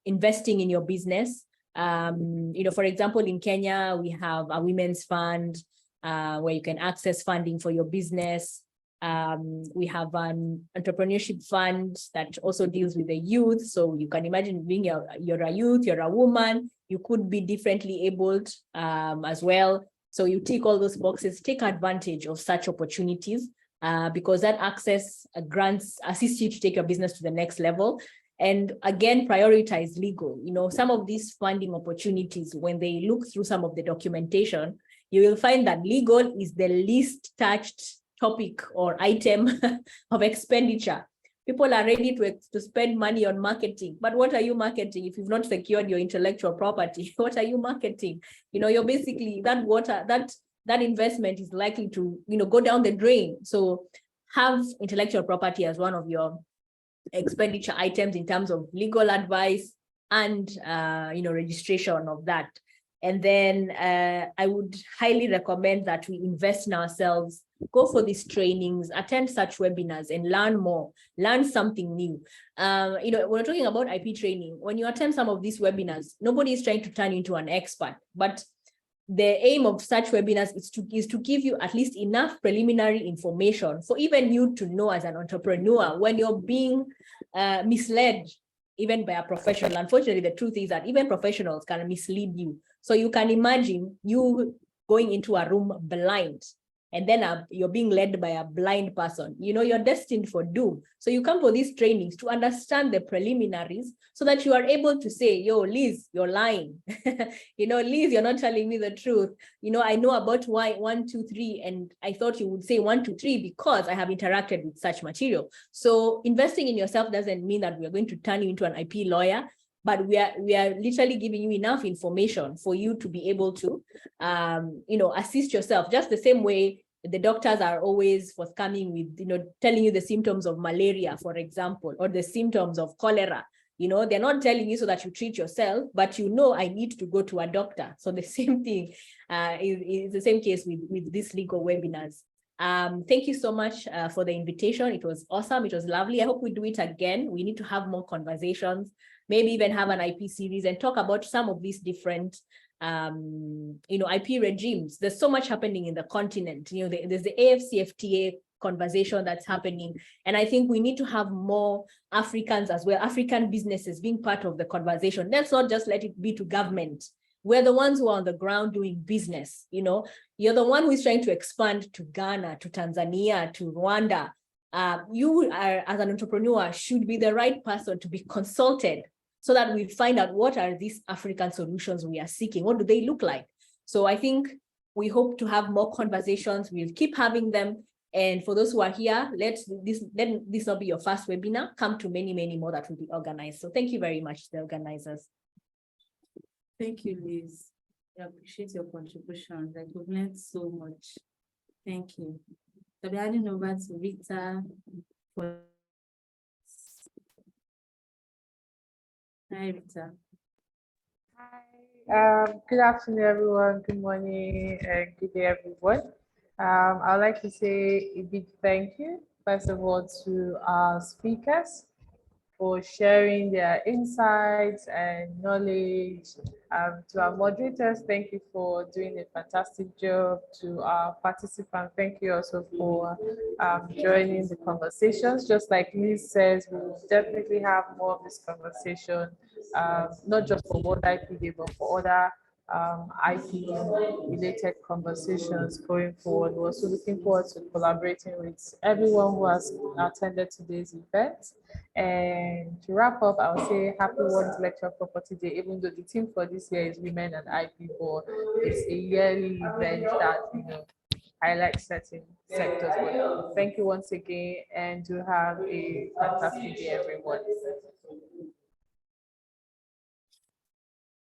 investing in your business. For example, in Kenya, we have a women's fund where you can access funding for your business. We have an entrepreneurship fund that also deals with the youth. So you can imagine being you're a youth, you're a woman, you could be differently abled as well. So you tick all those boxes, take advantage of such opportunities because that access grants assist you to take your business to the next level. And again, prioritize legal. Some of these funding opportunities, when they look through some of the documentation, you will find that legal is the least touched topic or item of expenditure. People are ready to spend money on marketing, but what are you marketing if you've not secured your intellectual property? What are you marketing? You're basically that investment is likely to go down the drain. So have intellectual property as one of your expenditure items in terms of legal advice and registration of that. And then I would highly recommend that we invest in ourselves, go for these trainings, attend such webinars and learn more, learn something new. You know, when we're talking about IP training, when you attend some of these webinars, nobody is trying to turn you into an expert, but the aim of such webinars is to give you at least enough preliminary information for even you to know as an entrepreneur when you're being misled even by a professional. Unfortunately, the truth is that even professionals can mislead you. So you can imagine you going into a room blind, and then you're being led by a blind person. You know, you're destined for doom. So you come for these trainings to understand the preliminaries so that you are able to say, yo, Liz, you're lying. You know, Liz, you're not telling me the truth. You know, I know about why 1, 2, 3, and I thought you would say 1, 2, 3 because I have interacted with such material. So investing in yourself doesn't mean that we're going to turn you into an IP lawyer, but we are literally giving you enough information for you to be able to, you know, assist yourself. Just the same way the doctors are always forthcoming with, you know, telling you the symptoms of malaria, for example, or the symptoms of cholera. You know, they're not telling you so that you treat yourself, but you know, I need to go to a doctor. So the same thing is the same case with these legal webinars. Thank you so much for the invitation. It was awesome. It was lovely. I hope we do it again. We need to have more conversations, maybe even have an IP series and talk about some of these different, you know, IP regimes. There's so much happening in the continent. You know, there's the AFCFTA conversation that's happening. And I think we need to have more Africans as well, African businesses being part of the conversation. Let's not just let it be to government. We're the ones who are on the ground doing business. You know, you're the one who is trying to expand to Ghana, to Tanzania, to Rwanda. You are, as an entrepreneur, should be the right person to be consulted so that we find out what are these African solutions we are seeking. What do they look like? So I think we hope to have more conversations. We'll keep having them. And for those who are here, let this not be your first webinar. Come to many, many more that will be organized. So thank you very much, the organizers. Thank you, Liz. I appreciate your contribution. Like, we've learned so much. Thank you. So we're handing over to Victor for. Hi, Victor. Hi, good afternoon, everyone. Good morning and good day, everyone. I'd like to say a big thank you, first of all, to our speakers for sharing their insights and knowledge. To our moderators, thank you for doing a fantastic job. To our participants, thank you also for joining the conversations. Just like Liz says, we will definitely have more of this conversation, not just for World IP Day, but for other IP-related conversations going forward. We're also looking forward to collaborating with everyone who has attended today's event. And to wrap up, I'll say happy World Intellectual Property Day, even though the theme for this year is Women and IP, but it's a yearly event that, you know, highlights certain sectors. But thank you once again, and to have a fantastic day, everyone.